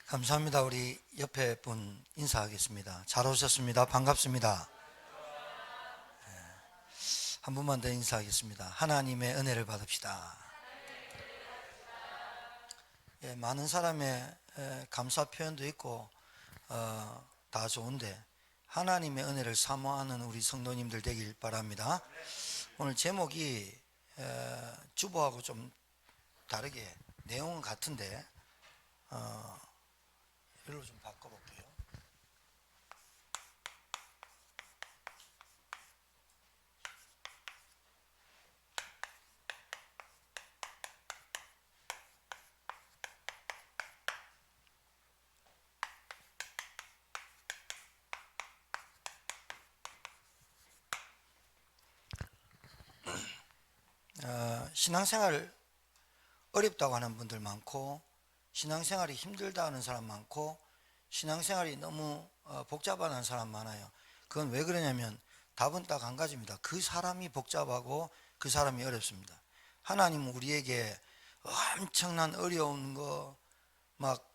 감사합니다. 우리 옆에 분 인사하겠습니다. 잘 오셨습니다. 반갑습니다. 한 분만 더 인사하겠습니다. 하나님의 은혜를 받읍시다. 예, 많은 사람의 감사 표현도 있고 다 좋은데 하나님의 은혜를 사모하는 우리 성도님들 되길 바랍니다. 오늘 제목이 주보하고 좀 다르게 내용은 같은데 이걸로 좀 바꿔볼게요. 신앙생활 어렵다고 하는 분들 많고, 신앙생활이 힘들다 하는 사람 많고, 신앙생활이 너무 복잡하다는 사람 많아요. 그건 왜 그러냐면 답은 딱 한 가지입니다. 그 사람이 복잡하고 그 사람이 어렵습니다. 하나님은 우리에게 엄청난 어려운 거, 막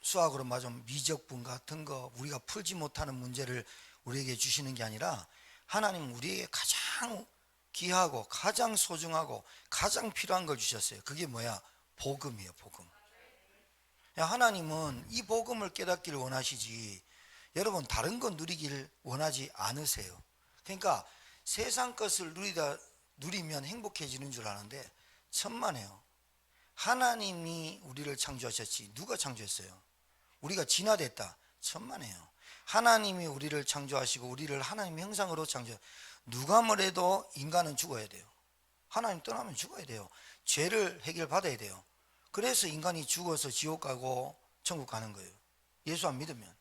수학으로 말하면 미적분 같은 거, 우리가 풀지 못하는 문제를 우리에게 주시는 게 아니라 하나님은 우리에게 가장 귀하고 가장 소중하고 가장 필요한 걸 주셨어요. 그게 뭐야? 복음이에요. 복음. 하나님은 이 복음을 깨닫기를 원하시지, 여러분 다른 거 누리기를 원하지 않으세요. 그러니까 세상 것을 누리면 행복해지는 줄 아는데 천만에요. 하나님이 우리를 창조하셨지 누가 창조했어요? 우리가 진화됐다. 천만에요. 하나님이 우리를 창조하시고 우리를 하나님의 형상으로 창조. 누가 뭐래도 인간은 죽어야 돼요. 하나님 떠나면 죽어야 돼요. 죄를 해결받아야 돼요. 그래서 인간이 죽어서 지옥 가고 천국 가는 거예요. 예수 안 믿으면.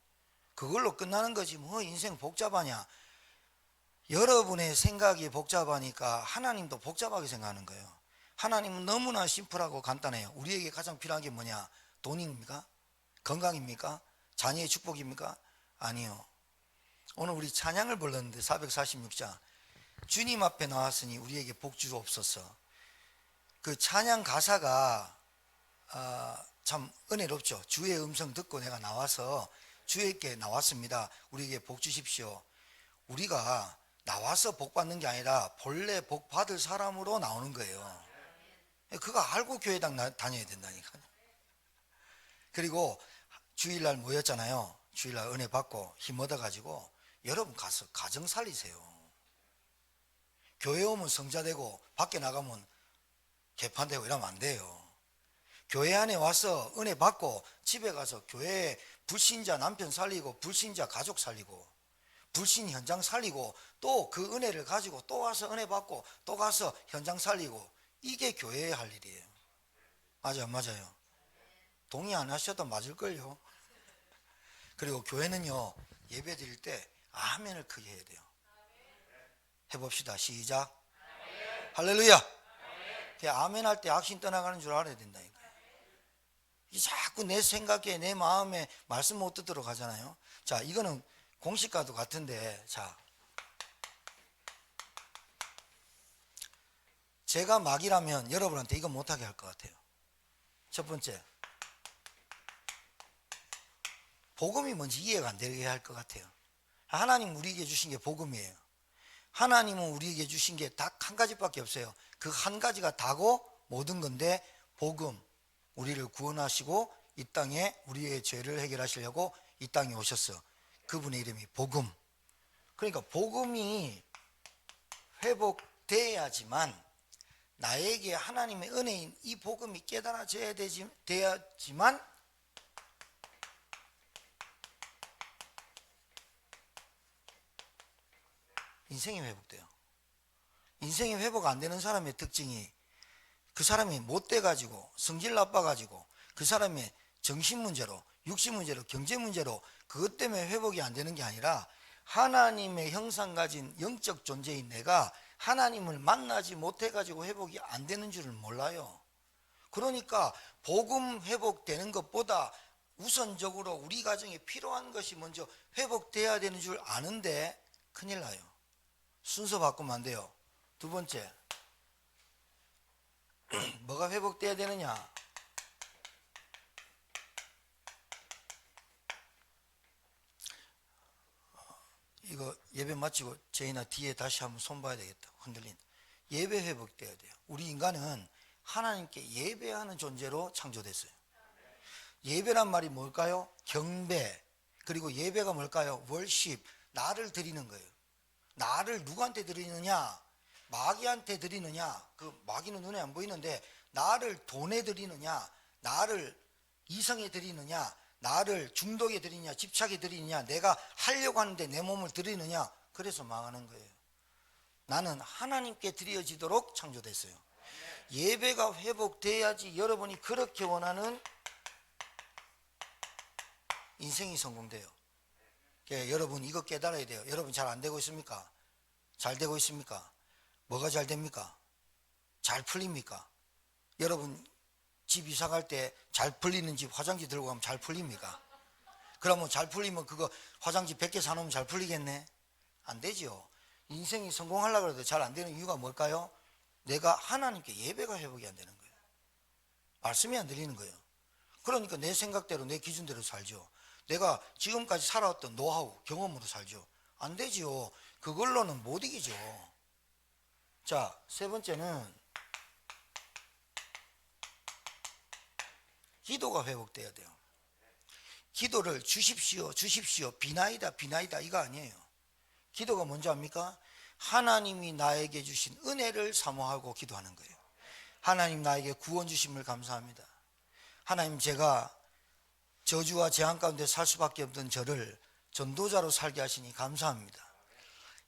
그걸로 끝나는 거지 뭐 인생 복잡하냐. 여러분의 생각이 복잡하니까 하나님도 복잡하게 생각하는 거예요. 하나님은 너무나 심플하고 간단해요. 우리에게 가장 필요한 게 뭐냐? 돈입니까? 건강입니까? 자녀의 축복입니까? 아니요. 오늘 우리 찬양을 불렀는데 446장 주님 앞에 나왔으니 우리에게 복 주옵소서. 그 찬양 가사가 참 은혜롭죠. 주의 음성 듣고 내가 나와서 주에게 나왔습니다. 우리에게 복 주십시오. 우리가 나와서 복 받는 게 아니라 본래 복 받을 사람으로 나오는 거예요. 그거 알고 교회 다녀야 된다니까요. 그리고 주일날 모였잖아요. 주일날 은혜 받고 힘 얻어가지고 여러분 가서 가정 살리세요. 교회 오면 성자되고 밖에 나가면 개판되고 이러면 안 돼요. 교회 안에 와서 은혜 받고 집에 가서 교회에 불신자 남편 살리고 불신자 가족 살리고 불신 현장 살리고 또 그 은혜를 가지고 또 와서 은혜 받고 또 가서 현장 살리고, 이게 교회의 할 일이에요. 맞아요, 맞아요. 동의 안 하셔도 맞을걸요. 그리고 교회는요, 예배 드릴 때 아멘을 크게 해야 돼요. 해봅시다. 시작. 할렐루야. 아멘 할 때 악신 떠나가는 줄 알아야 된다니까. 자꾸 내 생각에 내 마음에 말씀 못 듣도록 하잖아요. 자, 이거는 공식과도 같은데, 자, 제가 막이라면 여러분한테 이거 못하게 할 것 같아요. 첫 번째, 복음이 뭔지 이해가 안 되게 할 것 같아요. 하나님 우리에게 주신 게 복음이에요. 하나님은 우리에게 주신 게 딱 한 가지밖에 없어요. 그 한 가지가 다고 모든 건데, 복음. 우리를 구원하시고 이 땅에 우리의 죄를 해결하시려고 이 땅에 오셨어. 그분의 이름이 복음. 그러니까 복음이 회복돼야지만, 나에게 하나님의 은혜인 이 복음이 깨달아져야 돼야지만 인생이 회복돼요. 인생이 회복 안 되는 사람의 특징이, 그 사람이 못돼 가지고 성질 나빠 가지고 그 사람의 정신 문제로 육신 문제로 경제 문제로 그것 때문에 회복이 안 되는 게 아니라, 하나님의 형상 가진 영적 존재인 내가 하나님을 만나지 못해 가지고 회복이 안 되는 줄을 몰라요. 그러니까 복음 회복되는 것보다 우선적으로 우리 가정에 필요한 것이 먼저 회복돼야 되는 줄 아는데 큰일 나요. 순서 바꾸면 안 돼요. 두 번째, 뭐가 회복돼야 되느냐? 예배 마치고 제이나 뒤에 다시 한번 손 봐야 되겠다. 흔들린 예배 회복돼야 돼요. 우리 인간은 하나님께 예배하는 존재로 창조됐어요. 예배란 말이 뭘까요? 경배. 그리고 예배가 뭘까요? 월십. 나를 드리는 거예요. 나를 누구한테 드리느냐? 마귀한테 드리느냐? 그 마귀는 눈에 안 보이는데 나를 돈에 드리느냐? 나를 이성에 드리느냐? 나를 중독에 드리느냐? 집착에 드리느냐? 내가 하려고 하는데 내 몸을 드리느냐? 그래서 망하는 거예요. 나는 하나님께 드려지도록 창조됐어요. 예배가 회복돼야지 여러분이 그렇게 원하는 인생이 성공돼요. 여러분 이거 깨달아야 돼요. 여러분 잘 안 되고 있습니까? 잘 되고 있습니까? 뭐가 잘 됩니까? 잘 풀립니까? 여러분 집 이사 갈 때 잘 풀리는 집 화장지 들고 가면 잘 풀립니까? 그러면 잘 풀리면 그거 화장지 100개 사놓으면 잘 풀리겠네? 안 되죠. 인생이 성공하려고 해도 잘 안 되는 이유가 뭘까요? 내가 하나님께 예배가 회복이 안 되는 거예요. 말씀이 안 들리는 거예요. 그러니까 내 생각대로 내 기준대로 살죠. 내가 지금까지 살아왔던 노하우, 경험으로 살죠. 안 되지요. 그걸로는 못 이기죠. 자, 세 번째는 기도가 회복돼야 돼요. 기도를 주십시오, 주십시오, 비나이다, 비나이다 이거 아니에요. 기도가 뭔지 압니까? 하나님이 나에게 주신 은혜를 사모하고 기도하는 거예요. 하나님 나에게 구원 주심을 감사합니다. 하나님 제가 저주와 재앙 가운데 살 수밖에 없던 저를 전도자로 살게 하시니 감사합니다.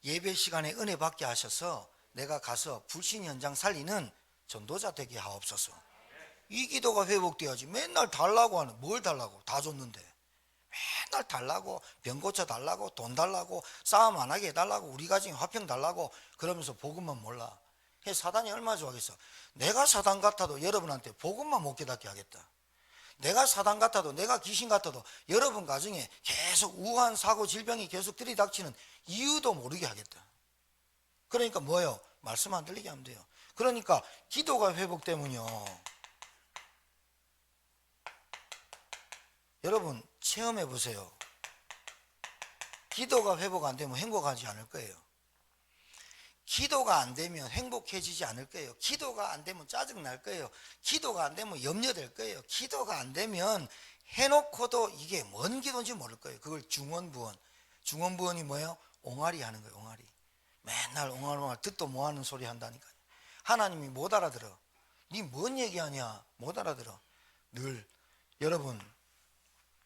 예배 시간에 은혜 받게 하셔서 내가 가서 불신 현장 살리는 전도자 되게 하옵소서. 이 기도가 회복돼야지. 맨날 달라고 하는, 뭘 달라고? 다 줬는데 맨날 달라고, 병 고쳐 달라고, 돈 달라고, 싸움 안 하게 해달라고, 우리 가정에 화평 달라고 그러면서 복음만 몰라. 사단이 얼마나 좋아하겠어. 내가 사단 같아도 여러분한테 복음만 못 깨닫게 하겠다. 내가 사단 같아도, 내가 귀신 같아도 여러분 가정에 계속 우한 사고 질병이 계속 들이닥치는 이유도 모르게 하겠다. 그러니까 뭐예요? 말씀 안 들리게 하면 돼요. 그러니까 기도가 회복되면요, 여러분 체험해 보세요. 기도가 회복 안 되면 행복하지 않을 거예요. 기도가 안 되면 행복해지지 않을 거예요. 기도가 안 되면 짜증 날 거예요. 기도가 안 되면 염려될 거예요. 기도가 안 되면 해놓고도 이게 뭔 기도인지 모를 거예요. 그걸 중언부언. 중언부언이 뭐예요? 옹알이 하는 거예요. 옹알이. 맨날 옹알옹알 듣도 못하는 소리 한다니까요. 하나님이 못 알아들어. 니 뭔 얘기하냐? 못 알아들어. 늘 여러분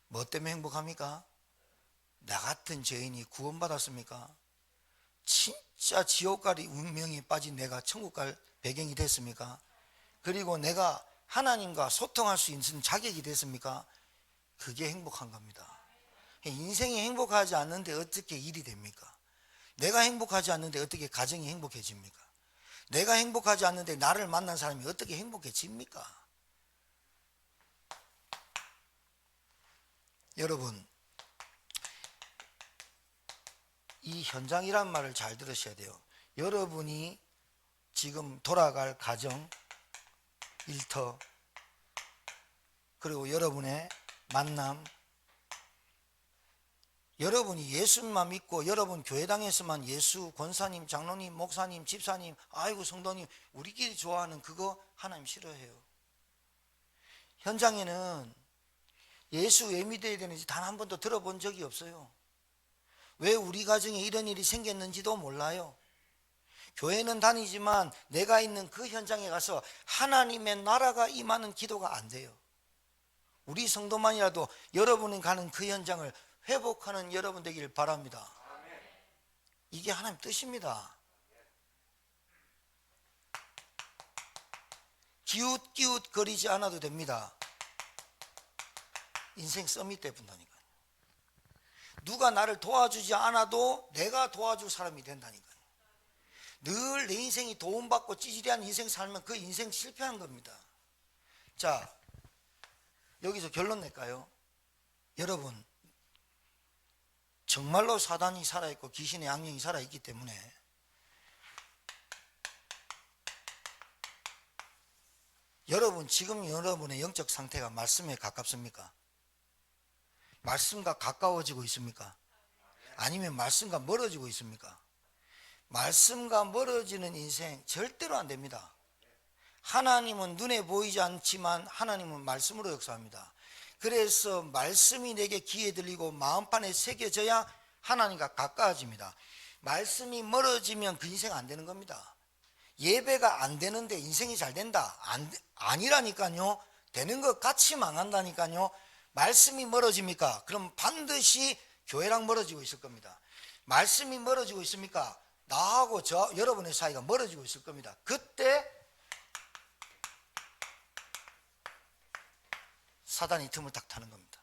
뭐 때문에 행복합니까? 나 같은 죄인이 구원받았습니까? 진짜 지옥갈이 운명에 빠진 내가 천국 갈 배경이 됐습니까? 그리고 내가 하나님과 소통할 수 있는 자격이 됐습니까? 그게 행복한 겁니다. 인생이 행복하지 않는데 어떻게 일이 됩니까? 내가 행복하지 않는데 어떻게 가정이 행복해집니까? 내가 행복하지 않는데 나를 만난 사람이 어떻게 행복해집니까? 여러분, 이 현장이란 말을 잘 들으셔야 돼요. 여러분이 지금 돌아갈 가정, 일터, 그리고 여러분의 만남, 여러분이 예수만 믿고 여러분 교회당에서만 예수, 권사님, 장로님, 목사님, 집사님, 아이고 성도님 우리끼리 좋아하는 그거 하나님 싫어해요. 현장에는 예수 왜 믿어야 되는지 단 한 번도 들어본 적이 없어요. 왜 우리 가정에 이런 일이 생겼는지도 몰라요. 교회는 다니지만 내가 있는 그 현장에 가서 하나님의 나라가 임하는 기도가 안 돼요. 우리 성도만이라도 여러분이 가는 그 현장을 회복하는 여러분 되길 바랍니다. 이게 하나님 뜻입니다. 기웃기웃거리지 않아도 됩니다. 인생 서밋 때 분다니까요. 누가 나를 도와주지 않아도 내가 도와줄 사람이 된다니까요. 늘 내 인생이 도움받고 찌질이한 인생 살면 그 인생 실패한 겁니다. 자, 여기서 결론 낼까요? 여러분, 정말로 사단이 살아있고 귀신의 악령이 살아있기 때문에 여러분 지금 여러분의 영적 상태가 말씀에 가깝습니까? 말씀과 가까워지고 있습니까? 아니면 말씀과 멀어지고 있습니까? 말씀과 멀어지는 인생 절대로 안 됩니다. 하나님은 눈에 보이지 않지만 하나님은 말씀으로 역사합니다. 그래서 말씀이 내게 귀에 들리고 마음판에 새겨져야 하나님과 가까워집니다. 말씀이 멀어지면 그 인생 안 되는 겁니다. 예배가 안 되는데 인생이 잘 된다? 아니라니까요. 되는 것 같이 망한다니까요. 말씀이 멀어집니까? 그럼 반드시 교회랑 멀어지고 있을 겁니다. 말씀이 멀어지고 있습니까? 나하고 여러분의 사이가 멀어지고 있을 겁니다. 그때 사단이 틈을 딱 타는 겁니다.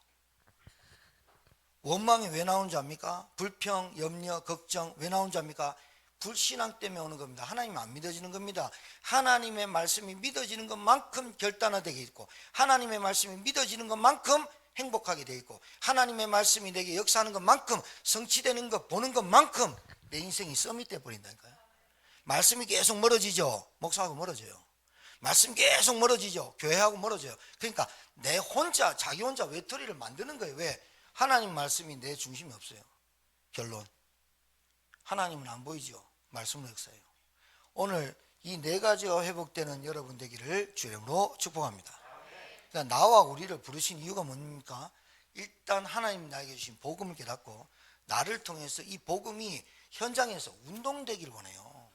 원망이 왜 나오는지 압니까? 불평, 염려, 걱정 왜 나오는지 압니까? 불신앙 때문에 오는 겁니다. 하나님 안 믿어지는 겁니다. 하나님의 말씀이 믿어지는 것만큼 결단화되게 있고, 하나님의 말씀이 믿어지는 것만큼 행복하게 되어 있고, 하나님의 말씀이 내게 역사하는 것만큼, 성취되는 것 보는 것만큼 내 인생이 서밋돼 버린다니까요. 말씀이 계속 멀어지죠. 목사하고 멀어져요. 말씀 계속 멀어지죠. 교회하고 멀어져요. 그러니까 내 혼자, 자기 혼자 외톨이를 만드는 거예요. 왜? 하나님 말씀이 내 중심이 없어요. 결론, 하나님은 안 보이죠. 말씀으로 역사해요. 오늘 이 네 가지가 회복되는 여러분 되기를 주의 이름으로 축복합니다. 그러니까 나와 우리를 부르신 이유가 뭡니까? 일단 하나님 나에게 주신 복음을 깨닫고 나를 통해서 이 복음이 현장에서 운동되기를 원해요.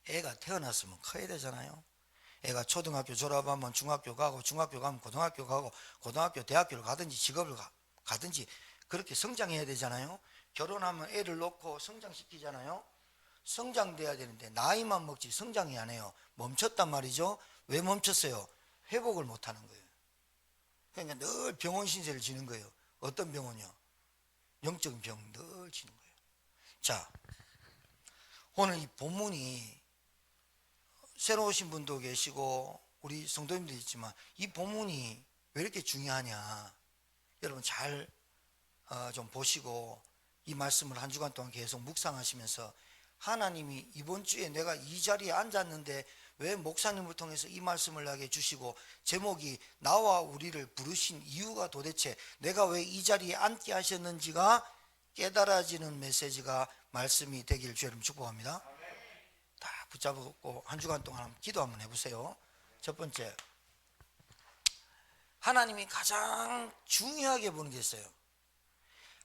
애가 태어났으면 커야 되잖아요. 애가 초등학교 졸업하면 중학교 가고, 중학교 가면 고등학교 가고, 고등학교 대학교를 가든지 직업을 가든지 그렇게 성장해야 되잖아요. 결혼하면 애를 놓고 성장시키잖아요. 성장돼야 되는데 나이만 먹지 성장이 안 해요. 멈췄단 말이죠. 왜 멈췄어요? 회복을 못하는 거예요. 그러니까 늘 병원 신세를 지는 거예요. 어떤 병원이요? 영적인 병 늘 지는 거예요. 자, 오늘 이 본문이 새로 오신 분도 계시고 우리 성도님도 있지만 이 본문이 왜 이렇게 중요하냐, 여러분 잘 좀 보시고 이 말씀을 한 주간 동안 계속 묵상하시면서, 하나님이 이번 주에 내가 이 자리에 앉았는데 왜 목사님을 통해서 이 말씀을 나에게 주시고, 제목이 나와 우리를 부르신 이유가 도대체 내가 왜 이 자리에 앉게 하셨는지가 깨달아지는 메시지가 말씀이 되길 주의 이름으로 축복합니다. 다 붙잡고 한 주간 동안 한번 기도 한번 해보세요. 첫 번째, 하나님이 가장 중요하게 보는 게 있어요.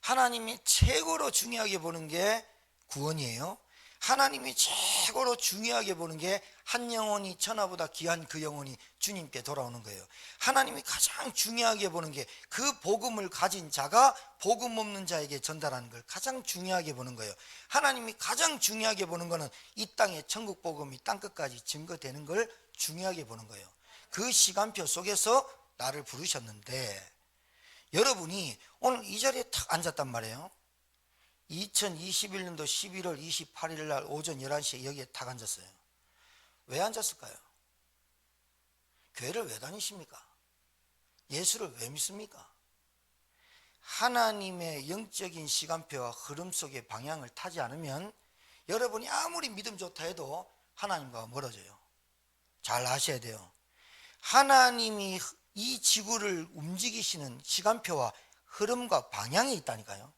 하나님이 최고로 중요하게 보는 게 구원이에요. 하나님이 최고로 중요하게 보는 게 한 영혼이 천하보다 귀한 그 영혼이 주님께 돌아오는 거예요. 하나님이 가장 중요하게 보는 게 그 복음을 가진 자가 복음 없는 자에게 전달하는 걸 가장 중요하게 보는 거예요. 하나님이 가장 중요하게 보는 거는 이 땅에 천국 복음이 땅끝까지 증거되는 걸 중요하게 보는 거예요. 그 시간표 속에서 나를 부르셨는데, 여러분이 오늘 이 자리에 탁 앉았단 말이에요. 2021년도 11월 28일 날 오전 11시에 여기에 탁 앉았어요. 왜 앉았을까요? 교회를 왜 다니십니까? 예수를 왜 믿습니까? 하나님의 영적인 시간표와 흐름 속의 방향을 타지 않으면 여러분이 아무리 믿음 좋다 해도 하나님과 멀어져요. 잘 아셔야 돼요. 하나님이 이 지구를 움직이시는 시간표와 흐름과 방향이 있다니까요.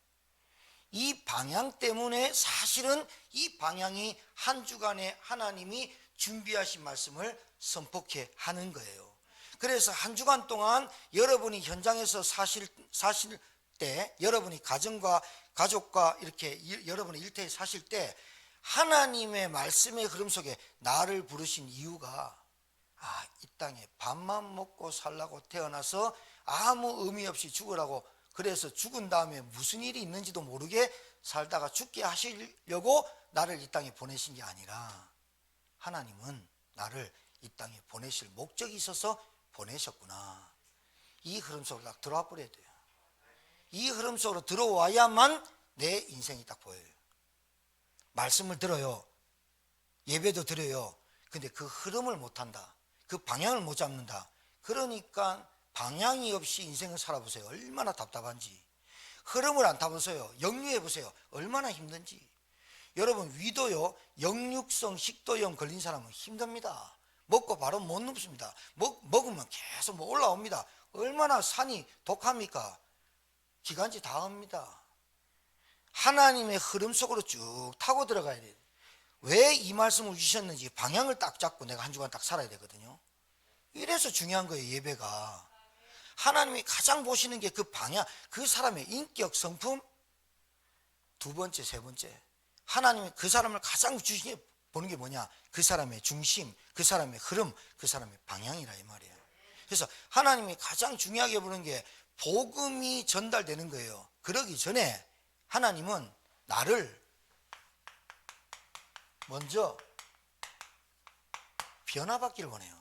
이 방향 때문에 사실은 이 방향이 한 주간에 하나님이 준비하신 말씀을 선포케 하는 거예요. 그래서 한 주간 동안 여러분이 현장에서 사실 때, 여러분이 가정과 가족과 이렇게 여러분의 일터에 사실 때 하나님의 말씀의 흐름 속에 나를 부르신 이유가, 이 땅에 밥만 먹고 살라고 태어나서 아무 의미 없이 죽으라고, 그래서 죽은 다음에 무슨 일이 있는지도 모르게 살다가 죽게 하시려고 나를 이 땅에 보내신 게 아니라, 하나님은 나를 이 땅에 보내실 목적이 있어서 보내셨구나. 이 흐름 속으로 딱 들어와 버려야 돼요. 이 흐름 속으로 들어와야만 내 인생이 딱 보여요. 말씀을 들어요. 예배도 드려요. 근데 그 흐름을 못 한다. 그 방향을 못 잡는다. 그러니까 방향이 없이 인생을 살아보세요. 얼마나 답답한지. 흐름을 안 타보세요. 역류해 보세요. 얼마나 힘든지. 여러분, 위도요, 역류성 식도염 걸린 사람은 힘듭니다. 먹고 바로 못 눕습니다. 먹으면 계속 올라옵니다. 얼마나 산이 독합니까? 기관지 다 옵니다. 하나님의 흐름 속으로 쭉 타고 들어가야 돼요. 왜 이 말씀을 주셨는지 방향을 딱 잡고 내가 한 주간 딱 살아야 되거든요. 이래서 중요한 거예요, 예배가. 하나님이 가장 보시는 게 그 방향, 그 사람의 인격, 성품. 두 번째, 세 번째, 하나님이 그 사람을 가장 보는 게 뭐냐? 그 사람의 중심, 그 사람의 흐름, 그 사람의 방향이라 이 말이에요. 그래서 하나님이 가장 중요하게 보는 게 복음이 전달되는 거예요. 그러기 전에 하나님은 나를 먼저 변화받기를 원해요.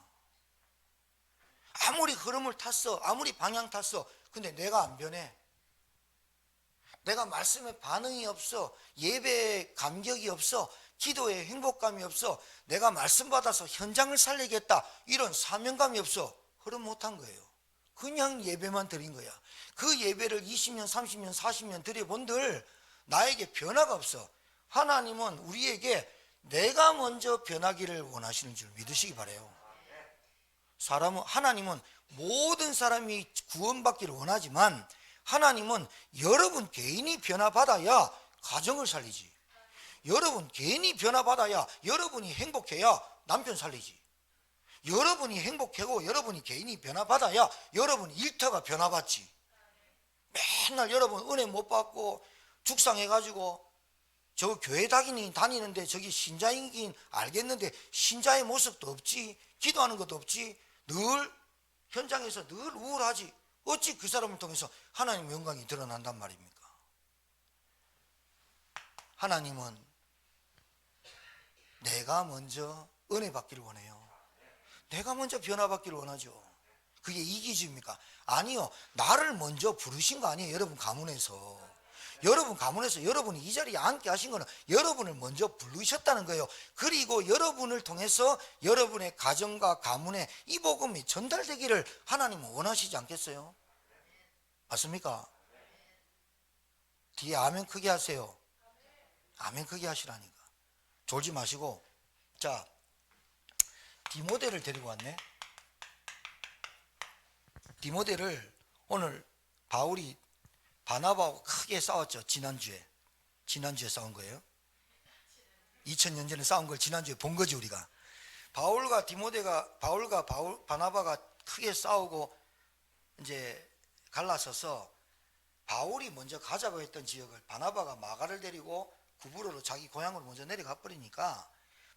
아무리 흐름을 탔어, 아무리 방향 탔어, 근데 내가 안 변해. 내가 말씀에 반응이 없어, 예배에 감격이 없어, 기도에 행복감이 없어, 내가 말씀 받아서 현장을 살리겠다, 이런 사명감이 없어. 흐름 못한 거예요. 그냥 예배만 드린 거야. 그 예배를 20년, 30년, 40년 드려본들 나에게 변화가 없어. 하나님은 우리에게 내가 먼저 변하기를 원하시는 줄 믿으시기 바라요. 하나님은 모든 사람이 구원받기를 원하지만 하나님은 여러분 개인이 변화받아야 가정을 살리지. 여러분 개인이 변화받아야 여러분이 행복해야 남편 살리지. 여러분이 행복하고 여러분이 개인이 변화받아야 여러분 일터가 변화받지. 맨날 여러분 은혜 못 받고 죽상해가지고 저 교회 다니는데 저기 신자이긴 알겠는데 신자의 모습도 없지, 기도하는 것도 없지, 늘 현장에서 늘 우울하지. 어찌 그 사람을 통해서 하나님의 영광이 드러난단 말입니까? 하나님은 내가 먼저 은혜 받기를 원해요. 내가 먼저 변화받기를 원하죠. 그게 이기주의입니까? 아니요. 나를 먼저 부르신 거 아니에요. 여러분 가문에서. 여러분 가문에서 여러분이 이 자리에 앉게 하신 거는 여러분을 먼저 부르셨다는 거예요. 그리고 여러분을 통해서 여러분의 가정과 가문에 이 복음이 전달되기를 하나님은 원하시지 않겠어요? 맞습니까? 뒤에 아멘 크게 하세요. 아멘 크게 하시라니까. 졸지 마시고. 자, 디모데를 데리고 왔네. 디모데를 오늘 바울이 바나바하고 크게 싸웠죠. 지난주에 싸운 거예요. 2000년 전에 싸운 걸 지난주에 본 거지 우리가. 바나바가 크게 싸우고 이제 갈라서서 바울이 먼저 가자고 했던 지역을 바나바가 마가를 데리고 구브로로 자기 고향으로 먼저 내려가 버리니까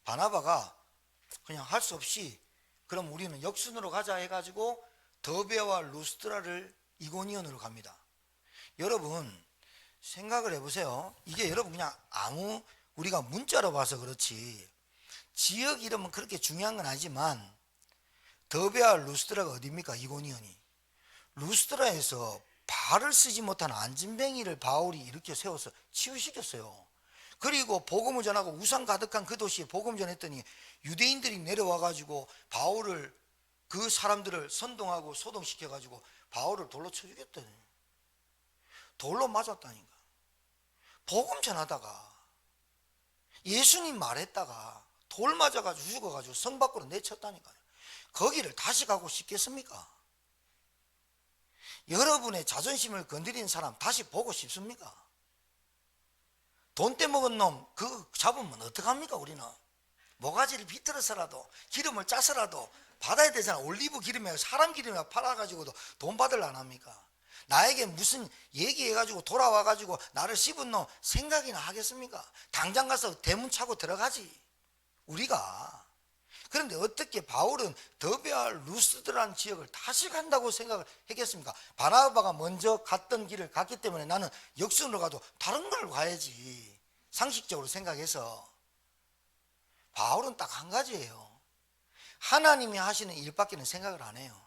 바나바가 그냥 할 수 없이 그럼 우리는 역순으로 가자 해가지고 더베와 루스드라를 이고니온으로 갑니다. 여러분 생각을 해보세요. 이게 여러분 그냥 우리가 문자로 봐서 그렇지 지역 이름은 그렇게 중요한 건 아니지만 더베와 루스드라가 어디입니까? 이고니온이. 루스드라에서 발을 쓰지 못한 안진뱅이를 바울이 이렇게 세워서 치유시켰어요. 그리고 복음을 전하고 우상 가득한 그 도시에 복음 전했더니 유대인들이 내려와가지고 바울을, 그 사람들을 선동하고 소동시켜가지고 바울을 돌로 쳐 죽였더니, 돌로 맞았다니까. 복음 전하다가 예수님 말했다가 돌 맞아가지고 죽어가지고 성 밖으로 내쳤다니까요. 거기를 다시 가고 싶겠습니까? 여러분의 자존심을 건드리는 사람 다시 보고 싶습니까? 돈 떼먹은 놈 그거 잡으면 어떡합니까? 우리는 모가지를 비틀어서라도 기름을 짜서라도 받아야 되잖아. 올리브 기름에 사람 기름에 팔아가지고도 돈 받을 안 합니까? 나에게 무슨 얘기해가지고 돌아와가지고 나를 씹은 놈 생각이나 하겠습니까? 당장 가서 대문 차고 들어가지 우리가. 그런데 어떻게 바울은 더베와 루스드라는 지역을 다시 간다고 생각을 했겠습니까? 바나바가 먼저 갔던 길을 갔기 때문에 나는 역순으로 가도 다른 걸 가야지 상식적으로 생각해서. 바울은 딱 한 가지예요. 하나님이 하시는 일밖에는 생각을 안 해요.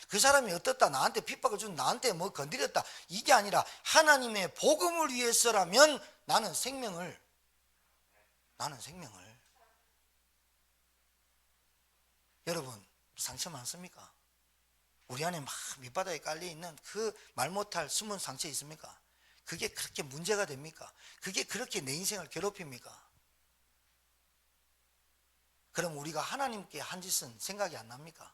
그 사람이 어떻다, 나한테 핍박을 준, 나한테 뭐 건드렸다, 이게 아니라 하나님의 복음을 위해서라면 나는 생명을 여러분 상처 많습니까? 우리 안에 막 밑바닥에 깔려있는 그 말 못할 숨은 상처 있습니까? 그게 그렇게 문제가 됩니까? 그게 그렇게 내 인생을 괴롭힙니까? 그럼 우리가 하나님께 한 짓은 생각이 안 납니까?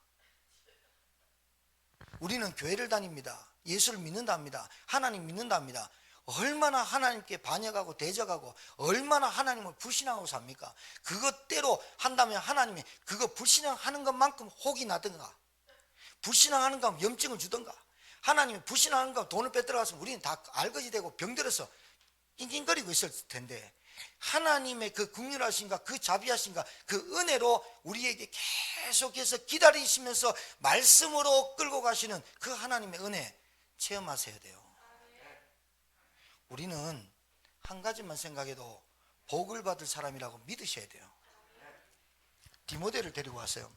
우리는 교회를 다닙니다. 예수를 믿는답니다. 하나님 믿는답니다. 얼마나 하나님께 반역하고 대적하고 얼마나 하나님을 불신하고 삽니까? 그것대로 한다면 하나님이 그거 불신하는 것만큼 혹이 나든가, 불신하는 것 염증을 주든가, 하나님이 불신하는 것 돈을 뺏들어가서 우리는 다 알거지 되고 병들어서 낑낑거리고 있을 텐데, 하나님의 그 긍휼하신가, 그 자비하신가, 그 은혜로 우리에게 계속해서 기다리시면서 말씀으로 끌고 가시는 그 하나님의 은혜 체험하셔야 돼요. 우리는 한 가지만 생각해도 복을 받을 사람이라고 믿으셔야 돼요. 디모데를 데리고 왔어요.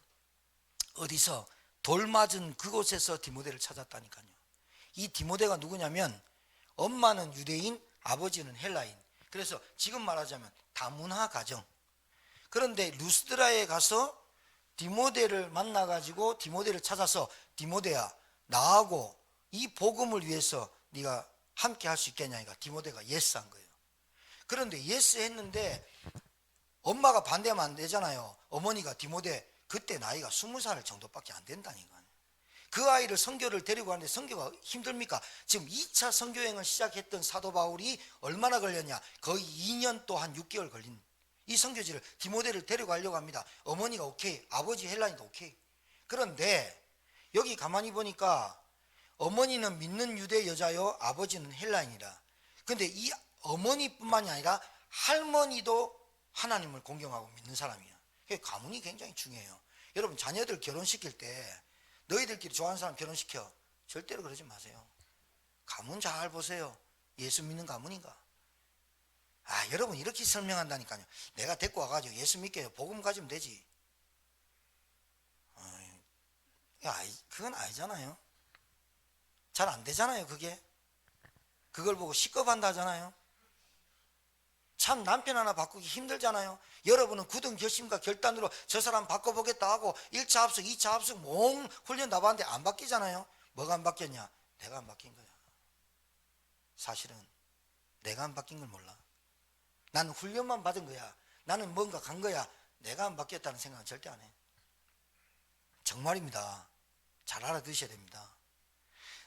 어디서? 돌 맞은 그곳에서 디모데를 찾았다니까요. 이 디모데가 누구냐면 엄마는 유대인, 아버지는 헬라인. 그래서 지금 말하자면 다문화 가정. 그런데 루스드라에 가서 디모데를 만나가지고 디모데를 찾아서, 디모데야, 나하고 이 복음을 위해서 네가 함께 할 수 있겠냐니까 디모데가 예스 한 거예요. 그런데 예스 했는데 엄마가 반대하면 안 되잖아요. 어머니가 디모데, 그때 나이가 20살 정도밖에 안 된다니까요. 그 아이를 선교를 데리고 가는데 선교가 힘듭니까? 지금 2차 선교행을 시작했던 사도 바울이 얼마나 걸렸냐? 거의 2년 또 한 6개월 걸린 이 선교지를 디모데를 데려가려고 합니다. 어머니가 오케이, 아버지 헬라인도 오케이. 그런데 여기 가만히 보니까 어머니는 믿는 유대 여자요, 아버지는 헬라인이라. 근데 이 어머니뿐만이 아니라 할머니도 하나님을 공경하고 믿는 사람이에요. 가문이 굉장히 중요해요. 여러분, 자녀들 결혼시킬 때 너희들끼리 좋아하는 사람 결혼시켜, 절대로 그러지 마세요. 가문 잘 보세요. 예수 믿는 가문인가? 여러분, 이렇게 설명한다니까요. 내가 데리고 와가지고 예수 믿게요, 복음 가지면 되지. 그건 아니잖아요. 잘 안 되잖아요. 그게 그걸 보고 시겁한다 하잖아요. 참 남편 하나 바꾸기 힘들잖아요. 여러분은 굳은 결심과 결단으로 저 사람 바꿔보겠다 하고 1차 합숙 2차 합숙 몽 훈련 다 봤는데 안 바뀌잖아요. 뭐가 안 바뀌었냐? 내가 안 바뀐 거야. 사실은 내가 안 바뀐 걸 몰라. 나는 훈련만 받은 거야. 나는 뭔가 간 거야. 내가 안 바뀌었다는 생각은 절대 안 해. 정말입니다. 잘 알아두셔야 됩니다.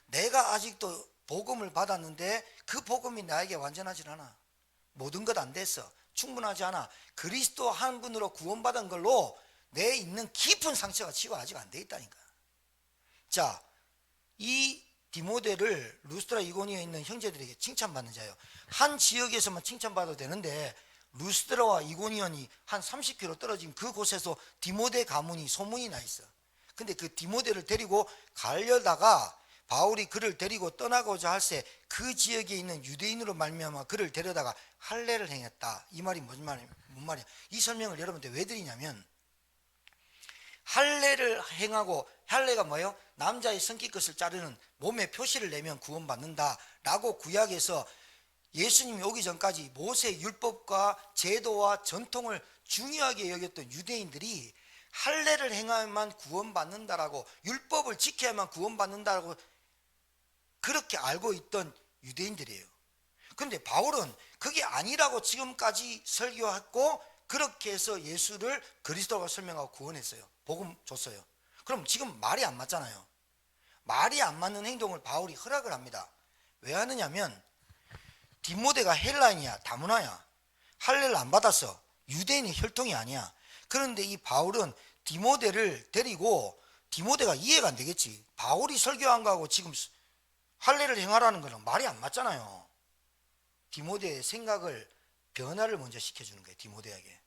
내가 아직도 복음을 받았는데 그 복음이 나에게 완전하지 않아. 모든 것 안 됐어. 충분하지 않아. 그리스도 한 분으로 구원받은 걸로 내 있는 깊은 상처가 치유가 아직 안 돼 있다니까. 자, 이 디모데를 루스드라 이고니에 있는 형제들에게 칭찬받는 자예요. 한 지역에서만 칭찬받아도 되는데 루스드라와 이고니온이 한 30km 떨어진 그곳에서 디모데 가문이 소문이 나 있어. 근데 그 디모데를 데리고 가려다가 바울이 그를 데리고 떠나고자 할새 그 지역에 있는 유대인으로 말미암아 그를 데려다가 할례를 행했다. 이 말이 뭔 말이야? 이 설명을 여러분한테 왜 드리냐면, 할례를 행하고, 할례가 뭐예요? 남자의 성기끝을 자르는 몸에 표시를 내면 구원받는다 라고 구약에서 예수님이 오기 전까지 모세 율법과 제도와 전통을 중요하게 여겼던 유대인들이 할례를 행하야만 구원받는다라고, 율법을 지켜야만 구원받는다라고 그렇게 알고 있던 유대인들이에요. 그런데 바울은 그게 아니라고 지금까지 설교했고, 그렇게 해서 예수를 그리스도가 설명하고 구원했어요. 복음 줬어요. 그럼 지금 말이 안 맞잖아요. 말이 안 맞는 행동을 바울이 허락을 합니다. 왜 하느냐면 디모데가 헬라인이야, 다문화야. 할례를 안 받았어. 유대인의 혈통이 아니야. 그런데 이 바울은 디모데를 데리고, 디모데가 이해가 안 되겠지. 바울이 설교한 거하고 지금 할례를 행하라는 거는 말이 안 맞잖아요. 디모데의 생각을, 변화를 먼저 시켜주는 거예요. 디모데에게.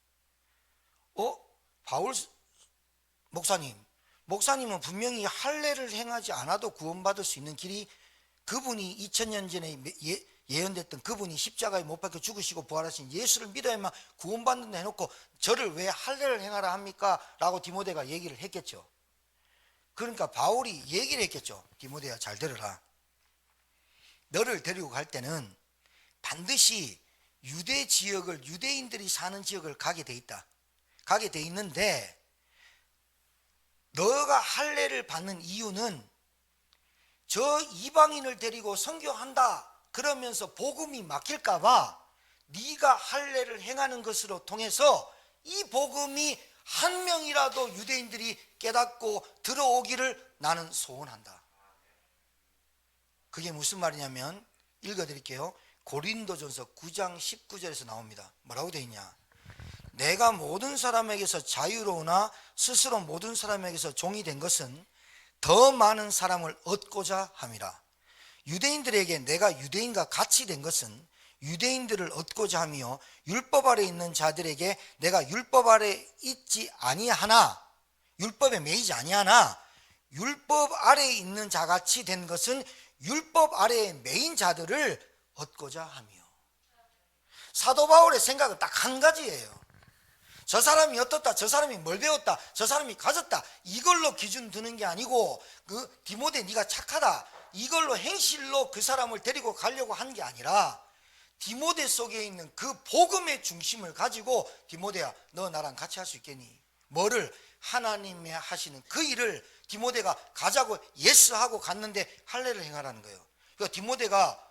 바울 목사님은 분명히 할례를 행하지 않아도 구원받을 수 있는 길이, 그분이 2000년 전에 예언됐던 그분이 십자가에 못 박혀 죽으시고 부활하신 예수를 믿어야만 구원받는다 해놓고 저를 왜 할례를 행하라 합니까? 라고 디모데가 얘기를 했겠죠. 그러니까 바울이 얘기를 했겠죠. 디모데야, 잘 들어라. 너를 데리고 갈 때는 반드시 유대 지역을, 유대인들이 사는 지역을 가게 돼 있다. 가게 돼 있는데, 너가 할례를 받는 이유는 저 이방인을 데리고 선교한다 그러면서 복음이 막힐까 봐 네가 할례를 행하는 것으로 통해서 이 복음이 한 명이라도 유대인들이 깨닫고 들어오기를 나는 소원한다. 그게 무슨 말이냐면, 읽어드릴게요. 고린도전서 9장 19절에서 나옵니다. 뭐라고 되어 있냐? 내가 모든 사람에게서 자유로우나 스스로 모든 사람에게서 종이 된 것은 더 많은 사람을 얻고자 함이라. 유대인들에게 내가 유대인과 같이 된 것은 유대인들을 얻고자 하며 율법 아래 있는 자들에게 내가 율법 아래 있지 아니하나 율법에 매이지 아니하나 율법 아래에 있는 자같이 된 것은 율법 아래에 매인 자들을 얻고자 하며. 사도 바울의 생각은 딱 한 가지예요. 저 사람이 어떻다, 저 사람이 뭘 배웠다, 저 사람이 가졌다, 이걸로 기준 두는 게 아니고 디모데 네가 착하다, 이걸로 행실로 그 사람을 데리고 가려고 한 게 아니라 디모데 속에 있는 그 복음의 중심을 가지고 디모데야 너 나랑 같이 할 수 있겠니? 뭐를? 하나님이 하시는 그 일을 디모데가 가자고 예스하고 갔는데 할례를 행하라는 거예요. 그러니까 디모데가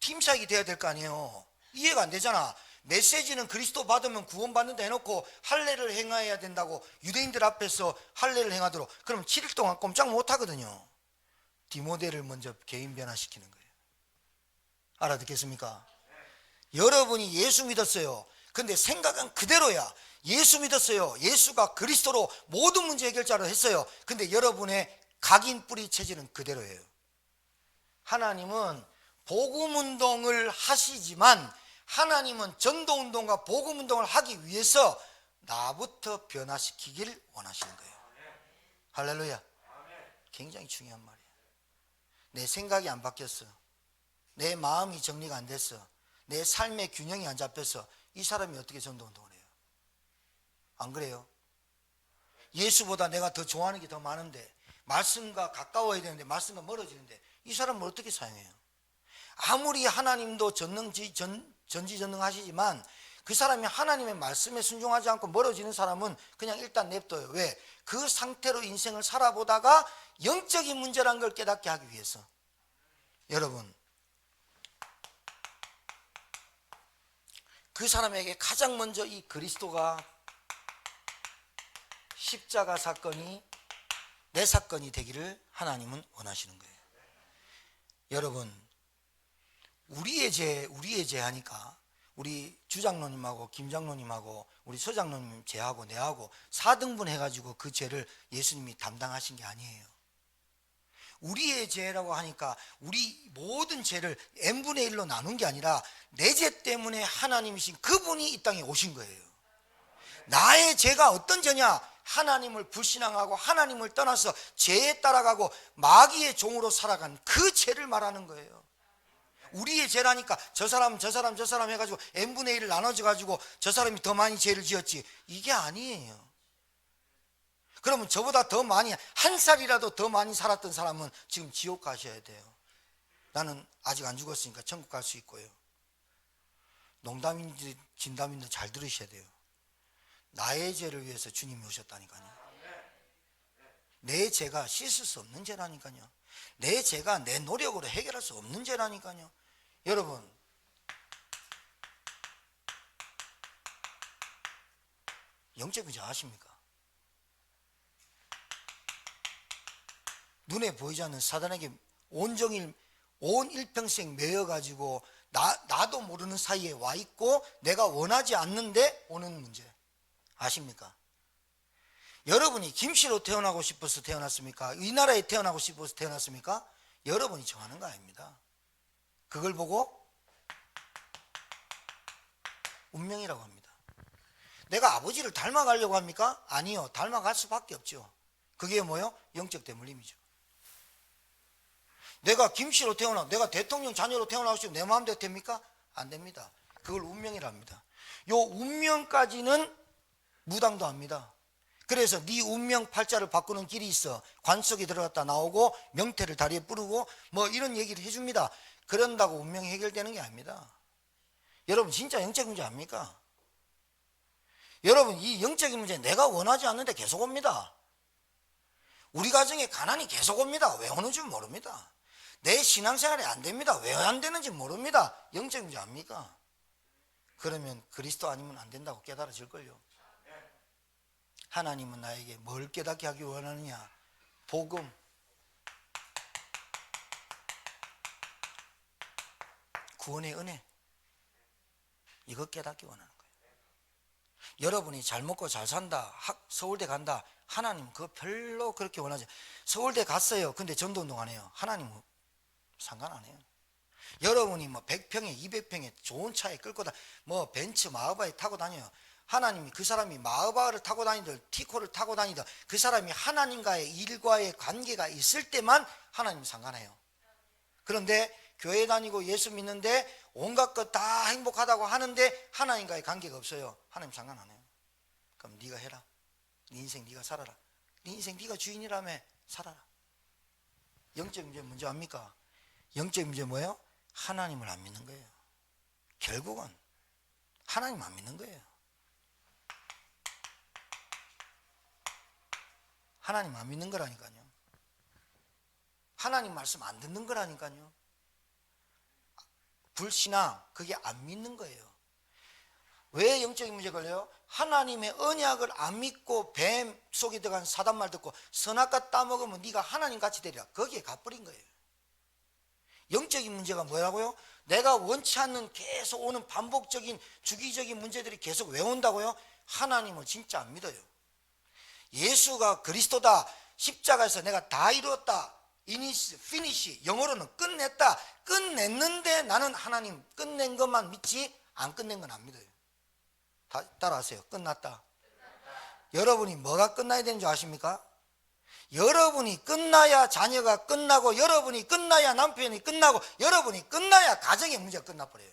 팀사역이 돼야 될 거 아니에요. 이해가 안 되잖아. 메시지는 그리스도 받으면 구원받는다 해놓고 할례를 행해야 된다고 유대인들 앞에서 할례를 행하도록, 그럼 7일 동안 꼼짝 못하거든요. 디모데를 먼저 개인 변화시키는 거예요. 알아듣겠습니까? 여러분이 예수 믿었어요. 근데 생각은 그대로야. 예수 믿었어요. 예수가 그리스도로 모든 문제 해결자로 했어요. 근데 여러분의 각인 뿌리 체질은 그대로예요. 하나님은 복음운동을 하시지만 하나님은 전도운동과 복음운동을 하기 위해서 나부터 변화시키길 원하시는 거예요. 할렐루야. 굉장히 중요한 말이에요. 내 생각이 안 바뀌었어, 내 마음이 정리가 안 됐어, 내 삶의 균형이 안 잡혔어, 이 사람이 어떻게 전도운동을 해요? 안 그래요? 예수보다 내가 더 좋아하는 게 더 많은데, 말씀과 가까워야 되는데 말씀과 멀어지는데 이 사람을 어떻게 사용해요? 아무리 하나님도 전지전능하시지만 그 사람이 하나님의 말씀에 순종하지 않고 멀어지는 사람은 그냥 일단 냅둬요. 왜? 그 상태로 인생을 살아보다가 영적인 문제란 걸 깨닫게 하기 위해서. 여러분, 그 사람에게 가장 먼저 이 그리스도가 십자가 사건이 내 사건이 되기를 하나님은 원하시는 거예요. 여러분, 우리의 죄 하니까 우리 주장로님하고 김장로님하고 우리 서장로님 죄하고 내하고 4등분 해가지고 그 죄를 예수님이 담당하신 게 아니에요. 우리의 죄라고 하니까 우리 모든 죄를 n분의 1로 나눈 게 아니라 내 죄 때문에 하나님이신 그분이 이 땅에 오신 거예요. 나의 죄가 어떤 죄냐? 하나님을 불신앙하고 하나님을 떠나서 죄에 따라가고 마귀의 종으로 살아간 그 죄를 말하는 거예요. 우리의 죄라니까 저 사람 해가지고 n분의 1을 나눠져 가지고 저 사람이 더 많이 죄를 지었지, 이게 아니에요. 그러면 저보다 더 많이, 한 살이라도 더 많이 살았던 사람은 지금 지옥 가셔야 돼요. 나는 아직 안 죽었으니까 천국 갈 수 있고요. 농담인지 진담인지 잘 들으셔야 돼요. 나의 죄를 위해서 주님이 오셨다니까요. 내 죄가 씻을 수 없는 죄라니까요. 내 죄가 내 노력으로 해결할 수 없는 죄라니까요. 여러분, 영적 문제 아십니까? 눈에 보이지 않는 사단에게 온종일 온 일평생 매여가지고 나도 모르는 사이에 와 있고 내가 원하지 않는데 오는 문제 아십니까? 여러분이 김씨로 태어나고 싶어서 태어났습니까? 이 나라에 태어나고 싶어서 태어났습니까? 여러분이 정하는 거 아닙니다. 그걸 보고 운명이라고 합니다. 내가 아버지를 닮아가려고 합니까? 아니요, 닮아갈 수밖에 없죠. 그게 뭐요? 영적 대물림이죠. 내가 김씨로 내가 대통령 자녀로 태어나고 싶으면 내 마음대로 됩니까? 안 됩니다. 그걸 운명이랍니다. 요 운명까지는 무당도 합니다. 그래서 네 운명 팔자를 바꾸는 길이 있어. 관 속에 들어갔다 나오고 명태를 다리에 뿌르고 뭐 이런 얘기를 해줍니다. 그런다고 운명이 해결되는 게 아닙니다. 여러분, 진짜 영적 문제 아닙니까? 여러분, 이 영적인 문제 내가 원하지 않는데 계속 옵니다. 우리 가정에 가난이 계속 옵니다. 왜 오는 줄 모릅니다. 내 신앙생활이 안 됩니다. 왜 안 되는지 모릅니다. 영적 문제 아닙니까? 그러면 그리스도 아니면 안 된다고 깨달아질걸요. 하나님은 나에게 뭘 깨닫게 하기 원하느냐? 복음. 구원의 은혜. 이거 깨닫기 원하는 거예요. 여러분이 잘 먹고 잘 산다, 서울대 간다, 하나님 그거 별로 그렇게 원하지. 서울대 갔어요. 근데 전도운동 안 해요. 하나님은 상관 안 해요. 여러분이 뭐 100평에 200평에 좋은 차에 끌고 뭐 벤츠 마흐바에 타고 다녀요. 하나님이 그 사람이 마흐바를 타고 다니든 티코를 타고 다니든 그 사람이 하나님과의 일과의 관계가 있을 때만 하나님 상관해요. 그런데 교회 다니고 예수 믿는데 온갖 것 다 행복하다고 하는데 하나님과의 관계가 없어요. 하나님 상관 안 해요. 그럼 네가 해라. 네 인생 네가 살아라. 네 인생 네가 주인이라며 살아라. 영적 문제 뭔지 압니까? 영적 문제 뭐예요? 하나님을 안 믿는 거예요. 결국은 하나님 안 믿는 거예요. 하나님 안 믿는 거라니까요. 하나님 말씀 안 듣는 거라니까요. 불신앙, 그게 안 믿는 거예요. 왜 영적인 문제 걸려요? 하나님의 언약을 안 믿고 뱀 속에 들어간 사단 말 듣고 선악과 따먹으면 네가 하나님 같이 되리라. 거기에 가버린 거예요. 영적인 문제가 뭐라고요? 내가 원치 않는 계속 오는 반복적인 주기적인 문제들이 계속 왜 온다고요? 하나님을 진짜 안 믿어요. 예수가 그리스도다, 십자가에서 내가 다 이루었다, 피니시, 영어로는 끝냈다, 끝냈는데 나는 하나님 끝낸 것만 믿지 안 끝낸 건 안 믿어요. 따라하세요. 끝났다. 여러분이 뭐가 끝나야 되는 줄 아십니까? 여러분이 끝나야 자녀가 끝나고, 여러분이 끝나야 남편이 끝나고, 여러분이 끝나야 가정의 문제가 끝나버려요.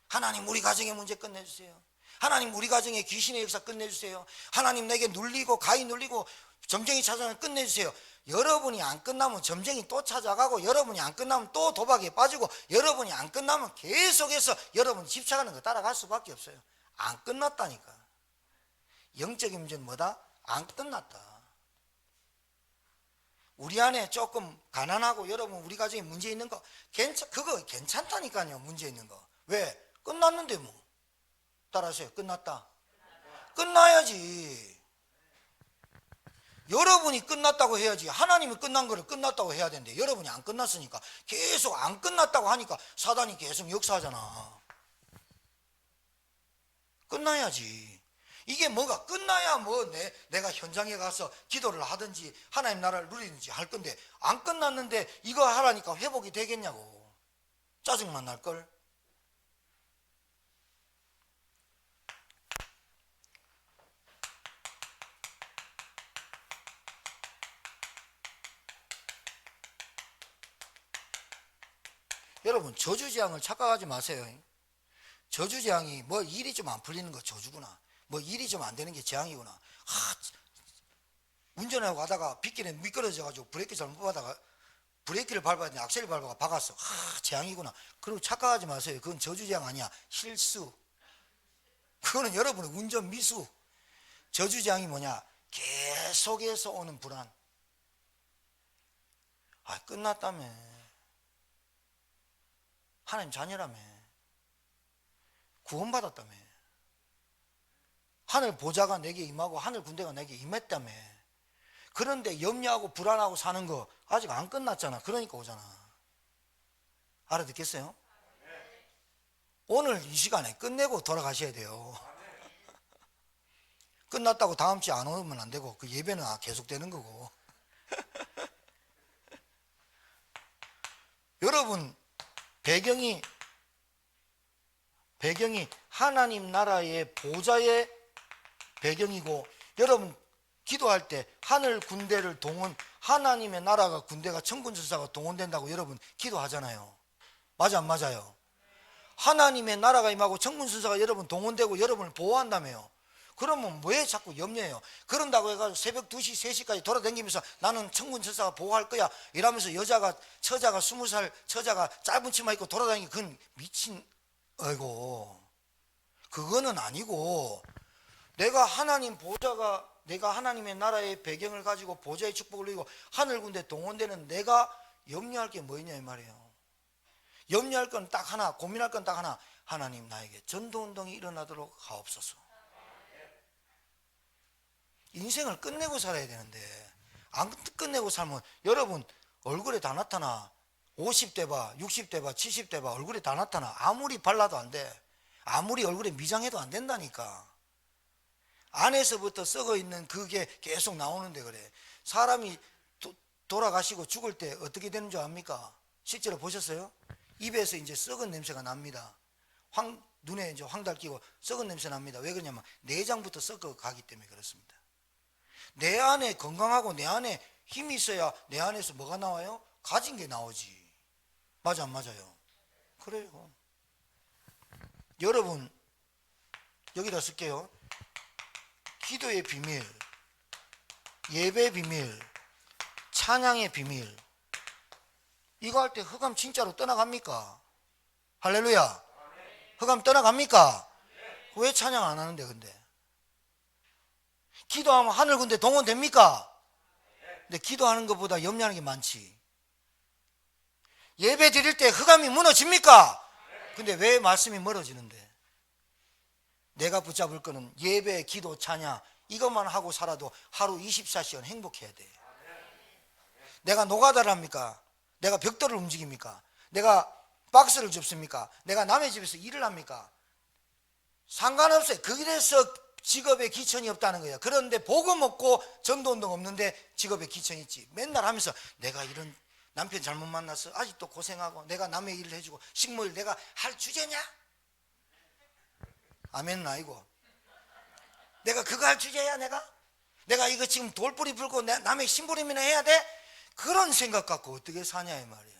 하나님 우리 가정의 문제 끝내주세요. 하나님 우리 가정의 귀신의 역사 끝내주세요. 하나님 내게 눌리고 가히 눌리고 점쟁이 찾아오면 끝내주세요. 여러분이 안 끝나면 점쟁이 또 찾아가고, 여러분이 안 끝나면 또 도박에 빠지고, 여러분이 안 끝나면 계속해서 여러분이 집착하는 거 따라갈 수밖에 없어요. 안 끝났다니까. 영적인 문제는 뭐다? 안 끝났다. 우리 안에 조금 가난하고 여러분 우리 가정에 문제 있는 거 그거 괜찮다니까요. 문제 있는 거. 왜? 끝났는데 뭐. 따라하세요. 끝났다. 끝나야지. 여러분이 끝났다고 해야지. 하나님이 끝난 거를 끝났다고 해야 되는데 여러분이 안 끝났으니까 계속 안 끝났다고 하니까 사단이 계속 역사하잖아. 끝나야지. 이게 뭐가 끝나야 뭐 내가 현장에 가서 기도를 하든지 하나님 나라를 누리든지 할 건데 안 끝났는데 이거 하라니까 회복이 되겠냐고. 짜증만 날걸. 여러분 저주재앙을 착각하지 마세요. 저주재앙이 뭐 일이 좀 안 풀리는 거 저주구나, 뭐 일이 좀 안 되는 게 재앙이구나. 운전하고 가다가 빗길에 미끄러져가지고 브레이크 잘못 밟다가 브레이크를 밟아야 되는데 악셀을 밟아가 박았어. 재앙이구나. 그리고 착각하지 마세요. 그건 저주재앙 아니야. 실수. 그거는 여러분의 운전 미수. 저주재앙이 뭐냐? 계속해서 오는 불안. 끝났다며. 하나님 자녀라며. 구원받았다며. 하늘 보좌가 내게 임하고 하늘 군대가 내게 임했다며. 그런데 염려하고 불안하고 사는 거 아직 안 끝났잖아. 그러니까 오잖아. 알아듣겠어요? 오늘 이 시간에 끝내고 돌아가셔야 돼요. 끝났다고 다음 주에 안 오면 안 되고 그 예배는 계속되는 거고. 여러분 배경이 하나님 나라의 보좌의 배경이고, 여러분 기도할 때 하늘 군대를 하나님의 나라가 군대가 천군천사가 동원된다고 여러분 기도하잖아요. 맞아 안 맞아요? 하나님의 나라가 임하고 천군천사가 여러분 동원되고 여러분을 보호한다며요. 그러면 왜 자꾸 염려해요? 그런다고 해가지고 새벽 2시 3시까지 돌아다니면서 나는 천군천사가 보호할 거야 이러면서 처자가 20살 처자가 짧은 치마 입고 돌아다니는 그건 미친. 아이고, 그거는 아니고, 내가 하나님의 나라의 배경을 가지고 보좌의 축복을 누리고 하늘 군대 동원되는 내가 염려할 게 뭐 있냐 이 말이에요. 염려할 건 딱 하나, 고민할 건 딱 하나. 하나님 나에게 전도운동이 일어나도록 하옵소서. 인생을 끝내고 살아야 되는데 안 끝내고 살면 여러분 얼굴에 다 나타나. 50대 봐, 60대 봐, 70대 봐, 얼굴에 다 나타나. 아무리 발라도 안 돼. 아무리 얼굴에 미장해도 안 된다니까. 안에서부터 썩어 있는 그게 계속 나오는데 그래. 사람이 돌아가시고 죽을 때 어떻게 되는 줄 압니까? 실제로 보셨어요? 입에서 이제 썩은 냄새가 납니다. 눈에 이제 황달 끼고 썩은 냄새 납니다. 왜 그러냐면 내장부터 썩어 가기 때문에 그렇습니다. 내 안에 건강하고 내 안에 힘이 있어야 내 안에서 뭐가 나와요? 가진 게 나오지. 맞아 안 맞아요? 그래요. 여러분 여기다 쓸게요. 기도의 비밀, 예배 비밀, 찬양의 비밀. 이거 할 때 흑암 진짜로 떠나갑니까? 할렐루야. 흑암 떠나갑니까? 왜 찬양 안 하는데 근데? 기도하면 하늘 군대 동원됩니까? 근데 기도하는 것보다 염려하는 게 많지. 예배 드릴 때 흑암이 무너집니까? 근데 왜 말씀이 멀어지는데? 내가 붙잡을 거는 예배, 기도, 찬양 이것만 하고 살아도 하루 24시간 행복해야 돼. 내가 노가다를 합니까? 내가 벽돌을 움직입니까? 내가 박스를 줍습니까? 내가 남의 집에서 일을 합니까? 상관없어요. 그래서 직업에 기천이 없다는 거예요. 그런데 복음 없고 전도운동 없는데 직업에 기천이 있지. 맨날 하면서 내가 이런 남편 잘못 만났어. 아직도 고생하고 내가 남의 일을 해주고 식모일 내가 할 주제냐? 아멘은 아니고 내가 그거 할 주제야 내가 이거 지금 돌뿌리 불고 남의 심부름이나 해야 돼? 그런 생각 갖고 어떻게 사냐 이 말이야.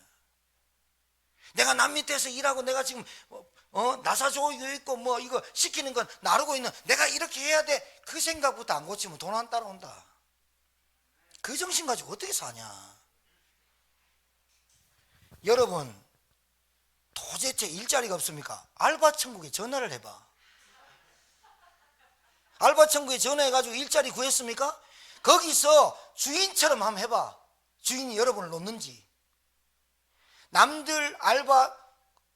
내가 남 밑에서 일하고 내가 지금 나사조이고 있고 뭐 이거 시키는 건 나르고 있는 내가 이렇게 해야 돼. 그 생각부터 안 고치면 돈 안 따라온다. 그 정신 가지고 어떻게 사냐. 여러분 도대체 일자리가 없습니까? 알바천국에 전화를 해봐. 알바천국에 전화해가지고 일자리 구했습니까? 거기서 주인처럼 한번 해봐. 주인이 여러분을 놓는지. 남들 알바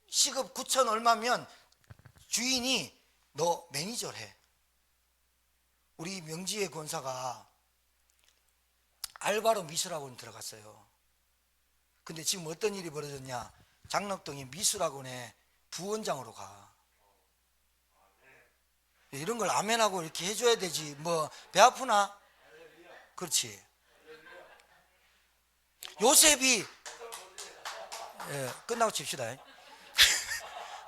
시급 9천 얼마면 주인이 너 매니저를 해. 우리 명지의 권사가 알바로 미술학원 들어갔어요. 근데 지금 어떤 일이 벌어졌냐. 장덕동에 미술학원에 부원장으로 가. 이런 걸 아멘하고 이렇게 해줘야 되지. 뭐 배 아프나? 그렇지. 요셉이 끝나고 칩시다.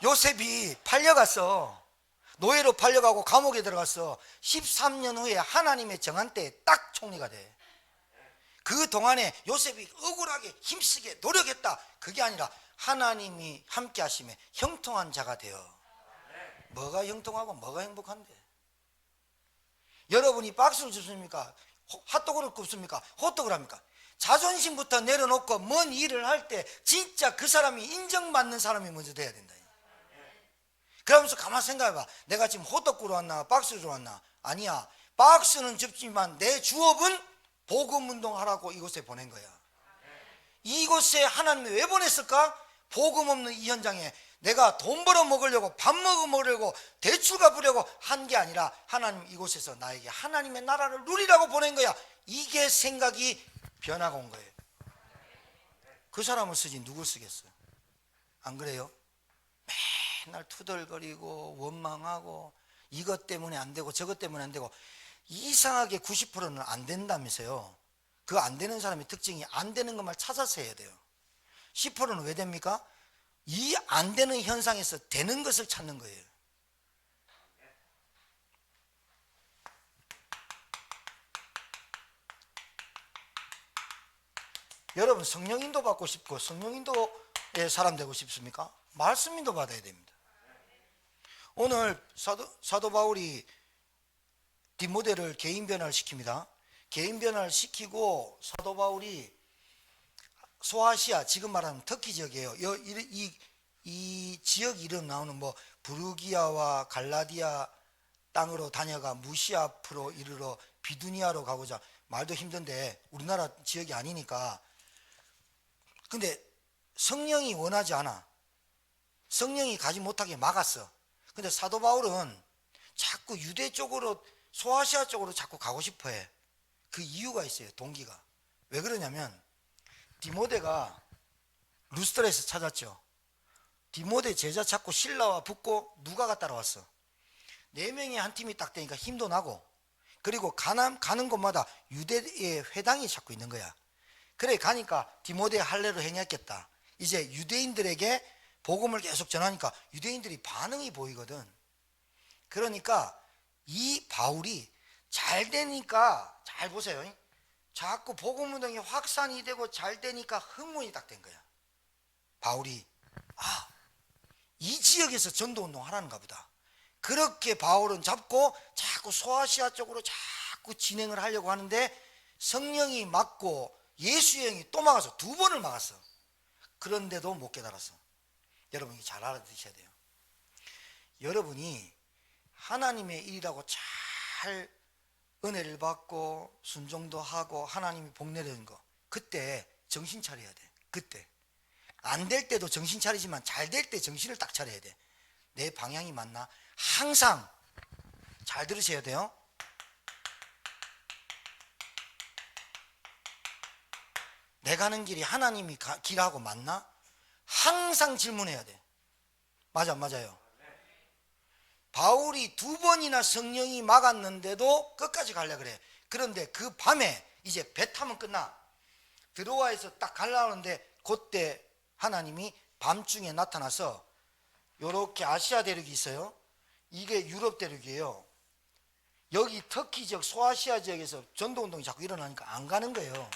요셉이 팔려갔어. 노예로 팔려가고 감옥에 들어갔어. 13년 후에 하나님의 정한 때에 딱 총리가 돼. 그 동안에 요셉이 억울하게 힘쓰게 노력했다. 그게 아니라 하나님이 함께 하심에 형통한 자가 되어. 뭐가 형통하고 뭐가 행복한데? 여러분이 박수를 줍습니까? 핫도그를 굽습니까? 호떡을 합니까? 자존심부터 내려놓고 뭔 일을 할 때 진짜 그 사람이 인정받는 사람이 먼저 돼야 된다. 그러면서 가만 생각해봐. 내가 지금 호떡 구러 왔나 박수 주러 왔나? 아니야. 박수는 줍지만 내 주업은 복음운동하라고 이곳에 보낸 거야. 이곳에 하나님이 왜 보냈을까? 복음 없는 이 현장에 내가 돈 벌어 먹으려고 밥 먹어 먹으려고 대출 갚으려고 한 게 아니라 하나님 이곳에서 나에게 하나님의 나라를 누리라고 보낸 거야. 이게 생각이 변화가 온 거예요. 그 사람을 쓰지 누굴 쓰겠어요? 안 그래요? 맨날 투덜거리고 원망하고 이것 때문에 안 되고 저것 때문에 안 되고 이상하게 90%는 안 된다면서요. 그 안 되는 사람의 특징이 안 되는 것만 찾아서 해야 돼요. 10%는 왜 됩니까? 이 안 되는 현상에서 되는 것을 찾는 거예요. 여러분 성령 인도 받고 싶고 성령 인도의 사람 되고 싶습니까? 말씀 인도 받아야 됩니다. 오늘 사도 바울이 디모데를 개인 변화를 시킵니다. 개인 변화를 시키고 사도 바울이 소아시아, 지금 말하는 터키 지역이에요. 이 지역 이름 나오는 뭐 부르기아와 갈라디아 땅으로 다녀가 무시아 앞으로 이르러 비두니아로 가고자. 말도 힘든데 우리나라 지역이 아니니까. 근데 성령이 원하지 않아. 성령이 가지 못하게 막았어. 근데 사도 바울은 자꾸 유대 쪽으로 소아시아 쪽으로 자꾸 가고 싶어 해. 그 이유가 있어요. 동기가. 왜 그러냐면 디모데가 루스트라에서 찾았죠. 디모데 제자 찾고 신라와 붙고 누가가 따라왔어. 4명이 한 팀이 딱 되니까 힘도 나고, 그리고 가는 곳마다 유대의 회당이 찾고 있는 거야. 그래 가니까 디모데 할례를 행했겠다. 이제 유대인들에게 복음을 계속 전하니까 유대인들이 반응이 보이거든. 그러니까 이 바울이 잘 되니까, 잘 보세요, 자꾸 복음 운동이 확산이 되고 잘 되니까 흥분이 딱 된 거야. 바울이 이 지역에서 전도 운동 하라는가 보다. 그렇게 바울은 잡고 자꾸 소아시아 쪽으로 자꾸 진행을 하려고 하는데, 성령이 막고 예수의 영이 또 막아서 2번을 막았어. 그런데도 못 깨달았어. 여러분 잘 알아두셔야 돼요. 여러분이 하나님의 일이라고 잘 은혜를 받고 순종도 하고 하나님이 복 내리는 거, 그때 정신 차려야 돼. 그때 안 될 때도 정신 차리지만 잘 될 때 정신을 딱 차려야 돼. 내 방향이 맞나? 항상 잘 들으셔야 돼요. 내가 가는 길이 하나님이 길하고 맞나? 항상 질문해야 돼. 맞아요. 바울이 2번이나 성령이 막았는데도 끝까지 가려고 그래. 그런데 그 밤에 이제 배 타면 끝나. 드로아에서 딱 가려는데 그때 하나님이 밤중에 나타나서, 요렇게 아시아 대륙이 있어요. 이게 유럽 대륙이에요. 여기 터키 지역, 소아시아 지역에서 전도운동이 자꾸 일어나니까 안 가는 거예요.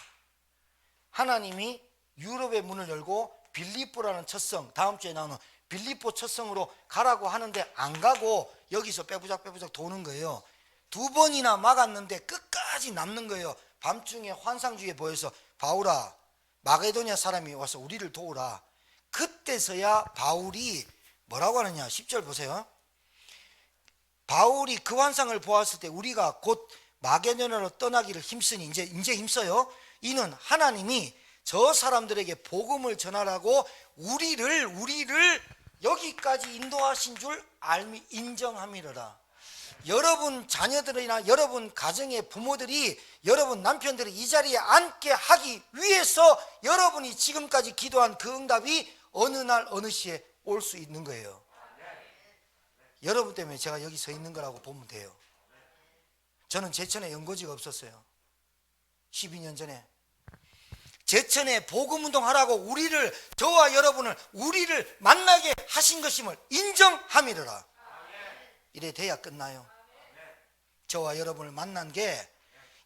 하나님이 유럽의 문을 열고 빌립보라는 첫 성, 다음 주에 나오는 빌립보 첫 성으로 가라고 하는데 안 가고 여기서 빼부작 도는 거예요. 2번이나 막았는데 끝까지 남는 거예요. 밤중에 환상주에 보여서, 바울아, 마게도냐 사람이 와서 우리를 도우라. 그때서야 바울이 뭐라고 하느냐, 10절 보세요. 바울이 그 환상을 보았을 때 우리가 곧 마게도냐로 떠나기를 힘쓰니, 이제 힘써요. 이는 하나님이 저 사람들에게 복음을 전하라고 우리를 여기까지 인도하신 줄 알미 인정함이로라. 여러분 자녀들이나 여러분 가정의 부모들이, 여러분 남편들이 이 자리에 앉게 하기 위해서 여러분이 지금까지 기도한 그 응답이 어느 날 어느 시에 올 수 있는 거예요. 여러분 때문에 제가 여기 서 있는 거라고 보면 돼요. 저는 제천에 연고지가 없었어요. 12년 전에 제천에 복음운동 하라고 저와 여러분을 우리를 만나게 하신 것임을 인정함이로라. 이래 돼야 끝나요. 저와 여러분을 만난 게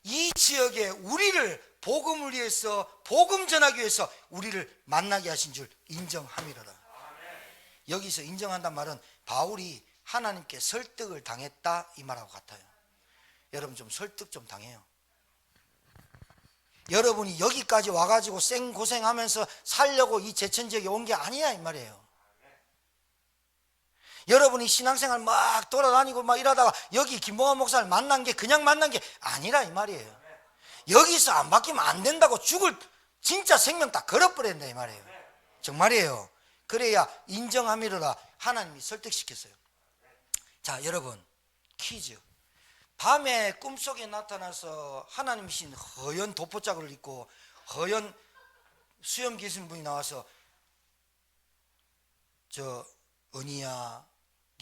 이 지역에 우리를 복음을 위해서, 복음 전하기 위해서 우리를 만나게 하신 줄 인정함이로라. 여기서 인정한단 말은 바울이 하나님께 설득을 당했다 이 말하고 같아요. 여러분 좀 설득 좀 당해요. 여러분이 여기까지 와가지고 생고생하면서 살려고 이 제천 지역에 온 게 아니야 이 말이에요. 여러분이 신앙생활 막 돌아다니고 막 이러다가 여기 김봉환 목사를 만난 게 그냥 만난 게 아니라 이 말이에요. 여기서 안 바뀌면 안 된다고 진짜 생명 딱 걸어버린다 이 말이에요. 정말이에요. 그래야 인정함이로라 하나님이 설득시켰어요. 자, 여러분 퀴즈. 밤에 꿈속에 나타나서 하나님이신 허연 도포자를 입고 허연 수염 기신 분이 나와서, 은희야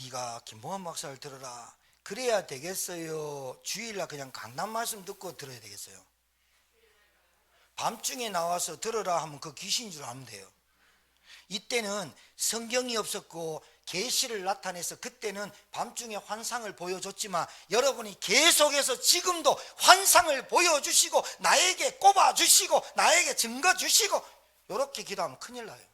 네가 김봉환 박사를 들어라. 그래야 되겠어요? 주일날 그냥 강단 말씀 듣고 들어야 되겠어요? 밤중에 나와서 들어라 하면 그 귀신인 줄 알면 돼요. 이때는 성경이 없었고 계시를 나타내서 그때는 밤중에 환상을 보여줬지만, 여러분이 계속해서 지금도 환상을 보여주시고 나에게 꼽아주시고 나에게 증거 주시고 이렇게 기도하면 큰일 나요.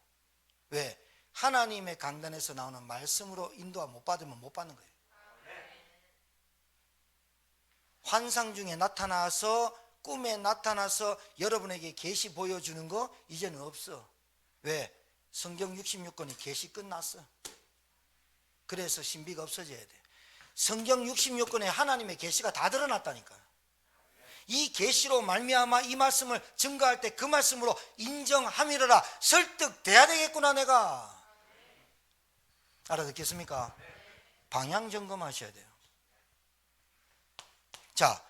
왜? 하나님의 강단에서 나오는 말씀으로 인도가 못 받으면 못 받는 거예요. 환상 중에 나타나서, 꿈에 나타나서 여러분에게 계시 보여주는 거 이제는 없어. 왜? 성경 66권이 계시 끝났어. 그래서 신비가 없어져야 돼. 성경 66권에 하나님의 계시가 다 드러났다니까. 이 계시로 말미암아 이 말씀을 증거할 때 그 말씀으로 인정함이로라. 설득돼야 되겠구나 내가. 알아듣겠습니까? 방향 점검하셔야 돼요. 자,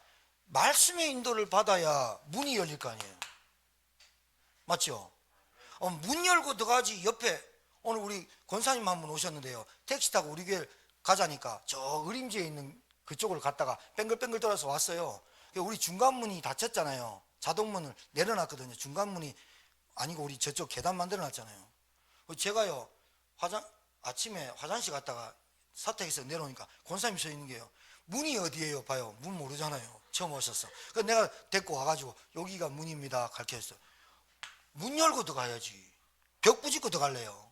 말씀의 인도를 받아야 문이 열릴 거 아니에요. 맞죠? 문 열고 들어가지. 옆에 오늘 우리 권사님 한 분 오셨는데요. 택시 타고 우리 교회 가자니까 저 의림지에 있는 그쪽을 갔다가 뱅글뱅글 돌아서 왔어요. 우리 중간문이 닫혔잖아요. 자동문을 내려놨거든요. 중간문이 아니고 우리 저쪽 계단 만들어 놨잖아요. 제가요 아침에 화장실 갔다가 사택에서 내려오니까 권사님이 서 있는 게요. 문이 어디예요? 봐요. 문 모르잖아요. 처음 오셨어. 그래서 내가 데리고 와가지고 여기가 문입니다. 가르쳐줬어. 문 열고 들어가야지. 벽 부직고 들어갈래요.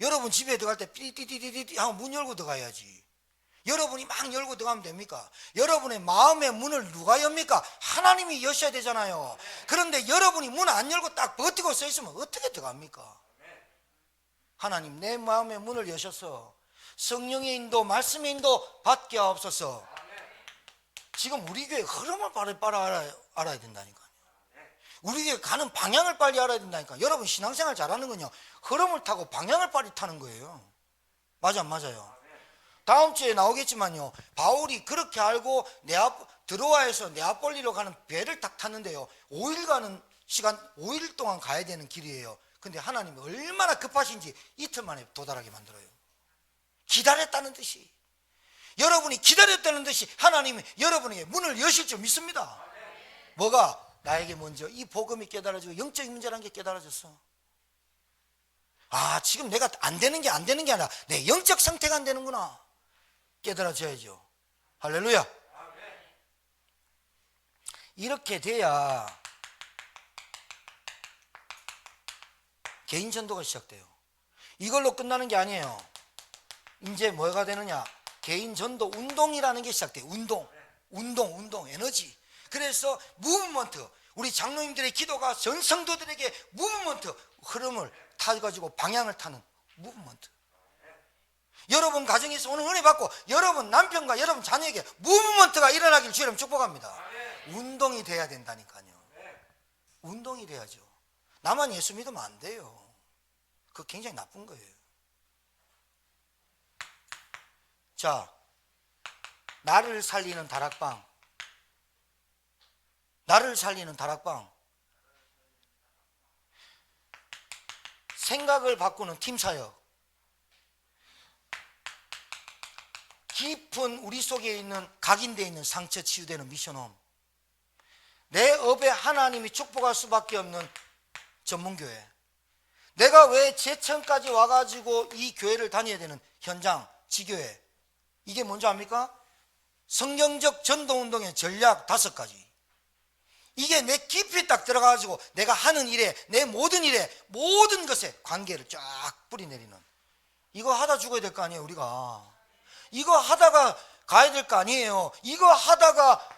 여러분 집에 들어갈 때 삐띠띠띠띠 하고 문 열고 들어가야지. 여러분이 막 열고 들어가면 됩니까? 여러분의 마음의 문을 누가 엽니까? 하나님이 여셔야 되잖아요. 그런데 여러분이 문 안 열고 딱 버티고 서 있으면 어떻게 들어갑니까? 하나님 내 마음의 문을 여셔서 성령의 인도 말씀의 인도 받게 하옵소서. 지금 우리 교회 흐름을 빨리 알아야 된다니까요. 우리 교회 가는 방향을 빨리 알아야 된다니까. 여러분 신앙생활 잘하는 건요 흐름을 타고 방향을 빨리 타는 거예요. 맞아 안 맞아요? 다음 주에 나오겠지만요 바울이 그렇게 알고 드로아에서 네아폴리로 가는 배를 딱 탔는데요 5일 가는 시간 5일 동안 가야 되는 길이에요. 근데 하나님이 얼마나 급하신지 이틀 만에 도달하게 만들어요. 기다렸다는 듯이, 여러분이 기다렸다는 듯이 하나님이 여러분에게 문을 여실 줄 믿습니다. 뭐가? 나에게 먼저 이 복음이 깨달아지고 영적인 문제라는 게 깨달아졌어. 아 지금 내가 안 되는 게 아니라 내 영적 상태가 안 되는구나 깨달아져야죠. 할렐루야. 이렇게 돼야 개인 전도가 시작돼요. 이걸로 끝나는 게 아니에요. 이제 뭐가 되느냐? 개인 전도 운동이라는 게 시작돼요. 운동, 에너지. 그래서 무브먼트, 우리 장로님들의 기도가 전 성도들에게 무브먼트, 흐름을 타가지고 방향을 타는 무브먼트. 여러분 가정에서 오늘 은혜 받고 여러분 남편과 여러분 자녀에게 무브먼트가 일어나길 주님 축복합니다. 운동이 돼야 된다니까요. 운동이 돼야죠. 나만 예수 믿으면 안 돼요. 그거 굉장히 나쁜 거예요. 자, 나를 살리는 다락방. 나를 살리는 다락방. 생각을 바꾸는 팀사역. 깊은 우리 속에 있는 각인되어 있는 상처 치유되는 미션홈. 내 업에 하나님이 축복할 수밖에 없는 전문교회. 내가 왜 제천까지 와가지고 이 교회를 다녀야 되는 현장, 지교회. 이게 뭔지 압니까? 성경적 전도운동의 전략 5가지. 이게 내 깊이 딱 들어가가지고 내가 하는 일에, 내 모든 일에, 모든 것에 관계를 쫙 뿌리내리는. 이거 하다 죽어야 될 거 아니에요, 우리가. 이거 하다가 가야 될 거 아니에요. 이거 하다가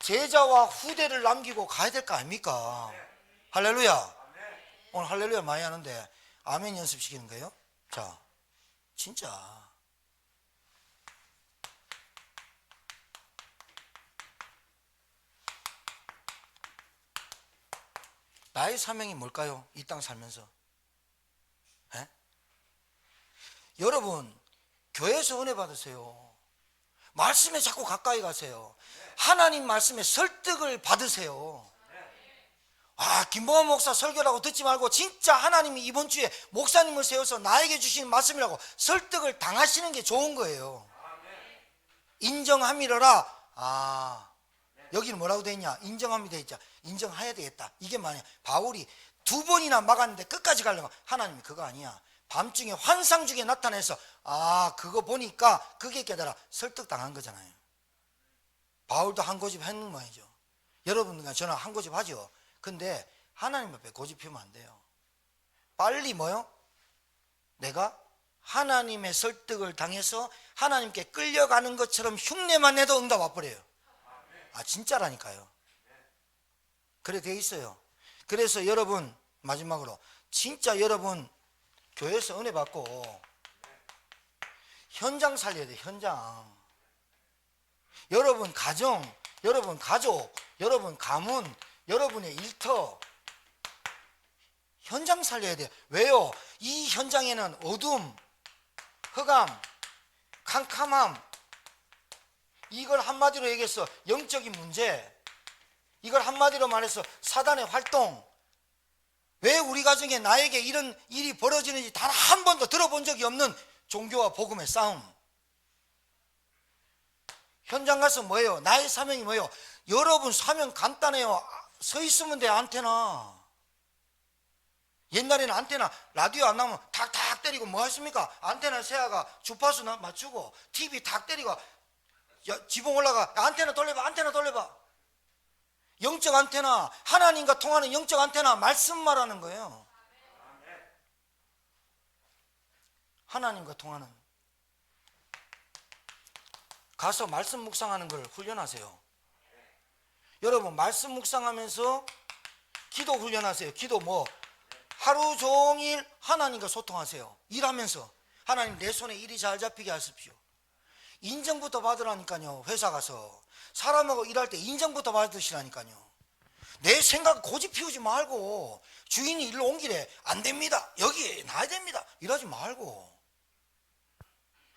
제자와 후대를 남기고 가야 될 거 아닙니까? 할렐루야. 오늘 할렐루야 많이 하는데 아멘 연습시키는 거예요? 자, 진짜 나의 사명이 뭘까요? 이 땅 살면서. 에? 여러분 교회에서 은혜 받으세요. 말씀에 자꾸 가까이 가세요. 하나님 말씀에 설득을 받으세요. 아, 김봉환 목사 설교라고 듣지 말고 진짜 하나님이 이번 주에 목사님을 세워서 나에게 주시는 말씀이라고 설득을 당하시는 게 좋은 거예요. 인정함이러라. 아, 여기는 뭐라고 돼 있냐? 인정함이 돼 있자. 인정해야 되겠다. 이게 뭐냐? 바울이 2번이나 막았는데 끝까지 가려고. 하나님이 그거 아니야. 밤중에 환상 중에 나타내서 아, 그거 보니까 그게 깨달아. 설득당한 거잖아요. 바울도 한 고집 했는 모양이죠. 여러분과 저는 한 고집 하죠. 근데 하나님 앞에 고집 피우면 안 돼요. 빨리 뭐요? 내가 하나님의 설득을 당해서 하나님께 끌려가는 것처럼 흉내만 내도 응답 와버려요. 아, 진짜라니까요. 그래 돼 있어요. 그래서 여러분 마지막으로 진짜 여러분 교회에서 은혜 받고 현장 살려야 돼요. 현장. 여러분 가정, 여러분 가족, 여러분 가문, 여러분의 일터 현장 살려야 돼요. 왜요? 이 현장에는 어둠, 흑암, 캄캄함, 이걸 한마디로 얘기해서 영적인 문제, 이걸 한마디로 말해서 사단의 활동, 왜 우리 가정에 나에게 이런 일이 벌어지는지 단 한 번도 들어본 적이 없는 종교와 복음의 싸움. 현장 가서 뭐예요? 나의 사명이 뭐예요? 여러분 사명 간단해요. 서 있으면 돼. 안테나. 옛날에는 안테나 라디오 안 나오면 탁탁 때리고 뭐 했습니까? 안테나 세아가 주파수 맞추고 TV 탁 때리고 지붕 올라가 안테나 돌려봐, 안테나 돌려봐. 영적 안테나, 하나님과 통하는 영적 안테나, 말씀 말하는 거예요. 하나님과 통하는. 가서 말씀 묵상하는 걸 훈련하세요. 여러분 말씀 묵상하면서 기도 훈련하세요. 기도 뭐 하루 종일 하나님과 소통하세요. 일하면서 하나님 내 손에 일이 잘 잡히게 하십시오. 인정부터 받으라니까요. 회사 가서 사람하고 일할 때 인정부터 받으시라니까요. 내 생각 고집 피우지 말고 주인이 일로 옮기래. 안 됩니다. 여기 놔야 됩니다. 이러지 말고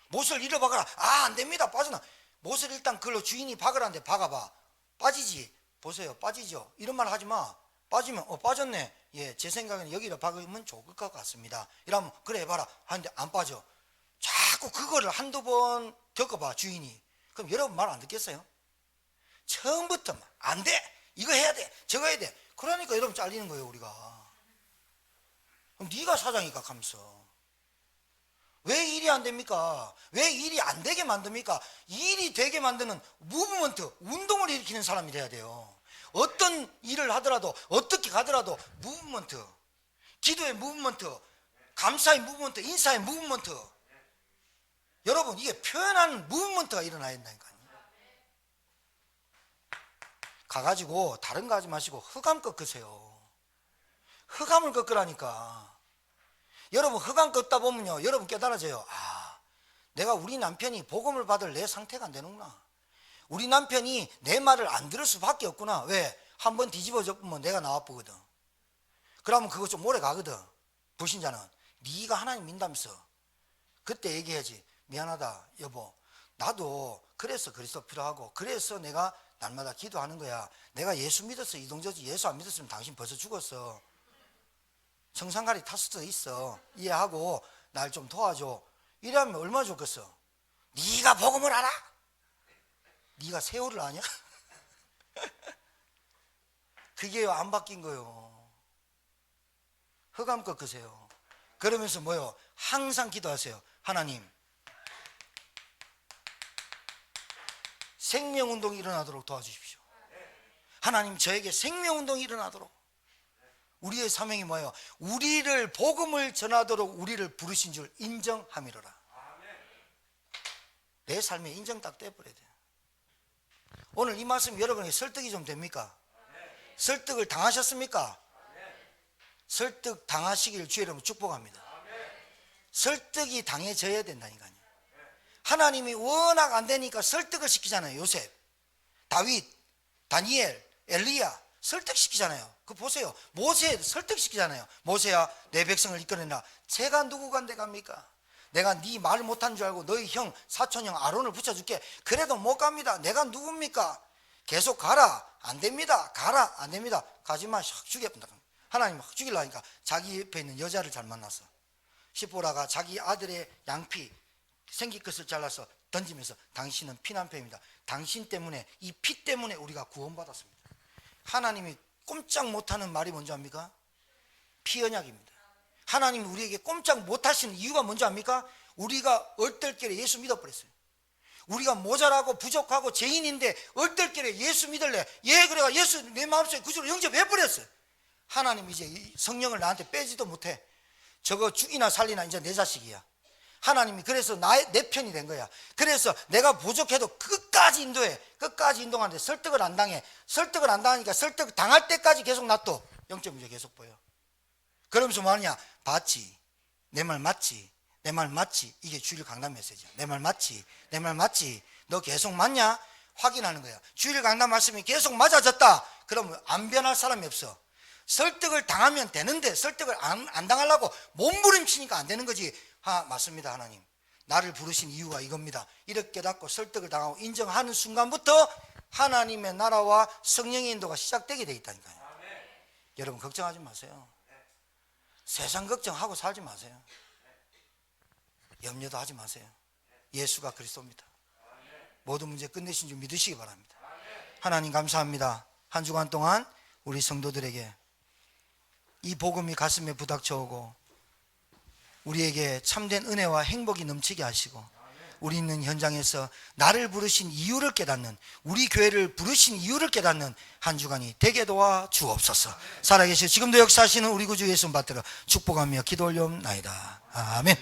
못을 일로 박아라. 안 됩니다. 빠져나. 못을 일단 그걸로 주인이 박으라는데 박아봐. 빠지지. 보세요. 빠지죠. 이런 말 하지 마. 빠지면 빠졌네. 예, 제 생각에는 여기로 박으면 좋을 것 같습니다. 이러면 그래 해봐라 하는데 안 빠져. 자꾸 그거를 한두 번 겪어봐 주인이. 그럼 여러분 말 안 듣겠어요? 처음부터 안 돼. 이거 해야 돼. 저거 해야 돼. 그러니까 여러분 잘리는 거예요 우리가. 그럼 네가 사장이니까 하면서. 왜 일이 안 됩니까? 왜 일이 안 되게 만듭니까? 일이 되게 만드는 무브먼트, 운동을 일으키는 사람이 돼야 돼요. 어떤 일을 하더라도 어떻게 가더라도 무브먼트, 기도의 무브먼트, 감사의 무브먼트, 인사의 무브먼트. 여러분 이게 표현하는 무브먼트가 일어나야 된다니까요. 가가지고 다른 거 하지 마시고 흑암 꺾으세요. 흑암을 꺾으라니까. 여러분 흑암 꺾다 보면요 여러분 깨달아져요. 내가 우리 남편이 복음을 받을 내 상태가 안 되는구나. 우리 남편이 내 말을 안 들을 수밖에 없구나. 왜? 한번 뒤집어져 보면 내가 나와보거든. 그러면 그거 좀 오래 가거든. 불신자는 네가 하나님 믿다면서. 그때 얘기해야지. 미안하다 여보, 나도 그래서 그리스도 필요하고 그래서 내가 날마다 기도하는 거야. 내가 예수 믿었어. 이동저지 예수 안 믿었으면 당신 벌써 죽었어. 정상가리 탔을 수도 있어. 이해하고 날 좀 도와줘. 이러면 얼마나 좋겠어. 네가 복음을 알아? 네가 세월을 아냐? 그게 안 바뀐 거요. 흑암 꺾으세요. 그러면서 뭐요? 항상 기도하세요. 하나님 생명운동이 일어나도록 도와주십시오. 하나님 저에게 생명운동이 일어나도록. 우리의 사명이 뭐예요? 우리를 복음을 전하도록 우리를 부르신 줄 인정함이로라. 내 삶에 인정 딱 떼버려야 돼요. 오늘 이 말씀 여러분에게 설득이 좀 됩니까? 설득을 당하셨습니까? 설득 당하시길 주의 이름으로 축복합니다. 설득이 당해져야 된다니까요. 하나님이 워낙 안 되니까 설득을 시키잖아요. 요셉, 다윗, 다니엘, 엘리야 설득시키잖아요. 그거 보세요. 모세 설득시키잖아요. 모세야 내 백성을 이끌어내라. 제가 누구 간데 갑니까? 내가 네 말 못한 줄 알고 너희 형 사촌형 아론을 붙여줄게. 그래도 못 갑니다. 내가 누굽니까? 계속 가라. 안 됩니다. 가라. 안 됩니다. 가지마. 확 죽여본다. 하나님 확 죽이려니까 자기 옆에 있는 여자를 잘 만났어. 시보라가 자기 아들의 양피 생기 끝을 잘라서 던지면서 당신은 피난패입니다. 당신 때문에 이 피 때문에 우리가 구원받았습니다. 하나님이 꼼짝 못하는 말이 뭔지 압니까? 피 언약입니다. 하나님이 우리에게 꼼짝 못하시는 이유가 뭔지 압니까? 우리가 얼떨결에 예수 믿어버렸어요. 우리가 모자라고 부족하고 죄인인데 얼떨결에 예수 믿을래. 예, 그래가 예수 내 마음속에 구주로 영접해버렸어요. 하나님 이제 이 성령을 나한테 빼지도 못해. 저거 죽이나 살리나 이제 내 자식이야. 하나님이 그래서 내 편이 된 거야. 그래서 내가 부족해도 끝까지 인도해. 끝까지 인도하는데 설득을 안 당해. 설득을 안 당하니까 설득 당할 때까지 계속 놔둬. 영적 문제 계속 보여. 그러면서 뭐하냐? 봤지. 내 말 맞지. 내 말 맞지. 이게 주일 강단 메시지야. 내 말 맞지. 내 말 맞지. 너 계속 맞냐? 확인하는 거야. 주일 강단 말씀이 계속 맞아졌다. 그러면 안 변할 사람이 없어. 설득을 당하면 되는데 설득을 안 당하려고 몸부림치니까 안 되는 거지. 맞습니다. 하나님 나를 부르신 이유가 이겁니다. 이렇게 깨닫고 설득을 당하고 인정하는 순간부터 하나님의 나라와 성령의 인도가 시작되게 돼 있다니까요. 여러분 걱정하지 마세요. 세상 걱정하고 살지 마세요. 염려도 하지 마세요. 예수가 그리스도입니다. 모든 문제 끝내신 줄 믿으시기 바랍니다. 하나님 감사합니다. 한 주간 동안 우리 성도들에게 이 복음이 가슴에 부닥쳐 오고 우리에게 참된 은혜와 행복이 넘치게 하시고 우리 있는 현장에서 나를 부르신 이유를 깨닫는, 우리 교회를 부르신 이유를 깨닫는 한 주간이 되게 도와 주옵소서. 살아계시고 지금도 역사하시는 우리 구주 예수 받들어 축복하며 기도 올려옵나이다. 아멘.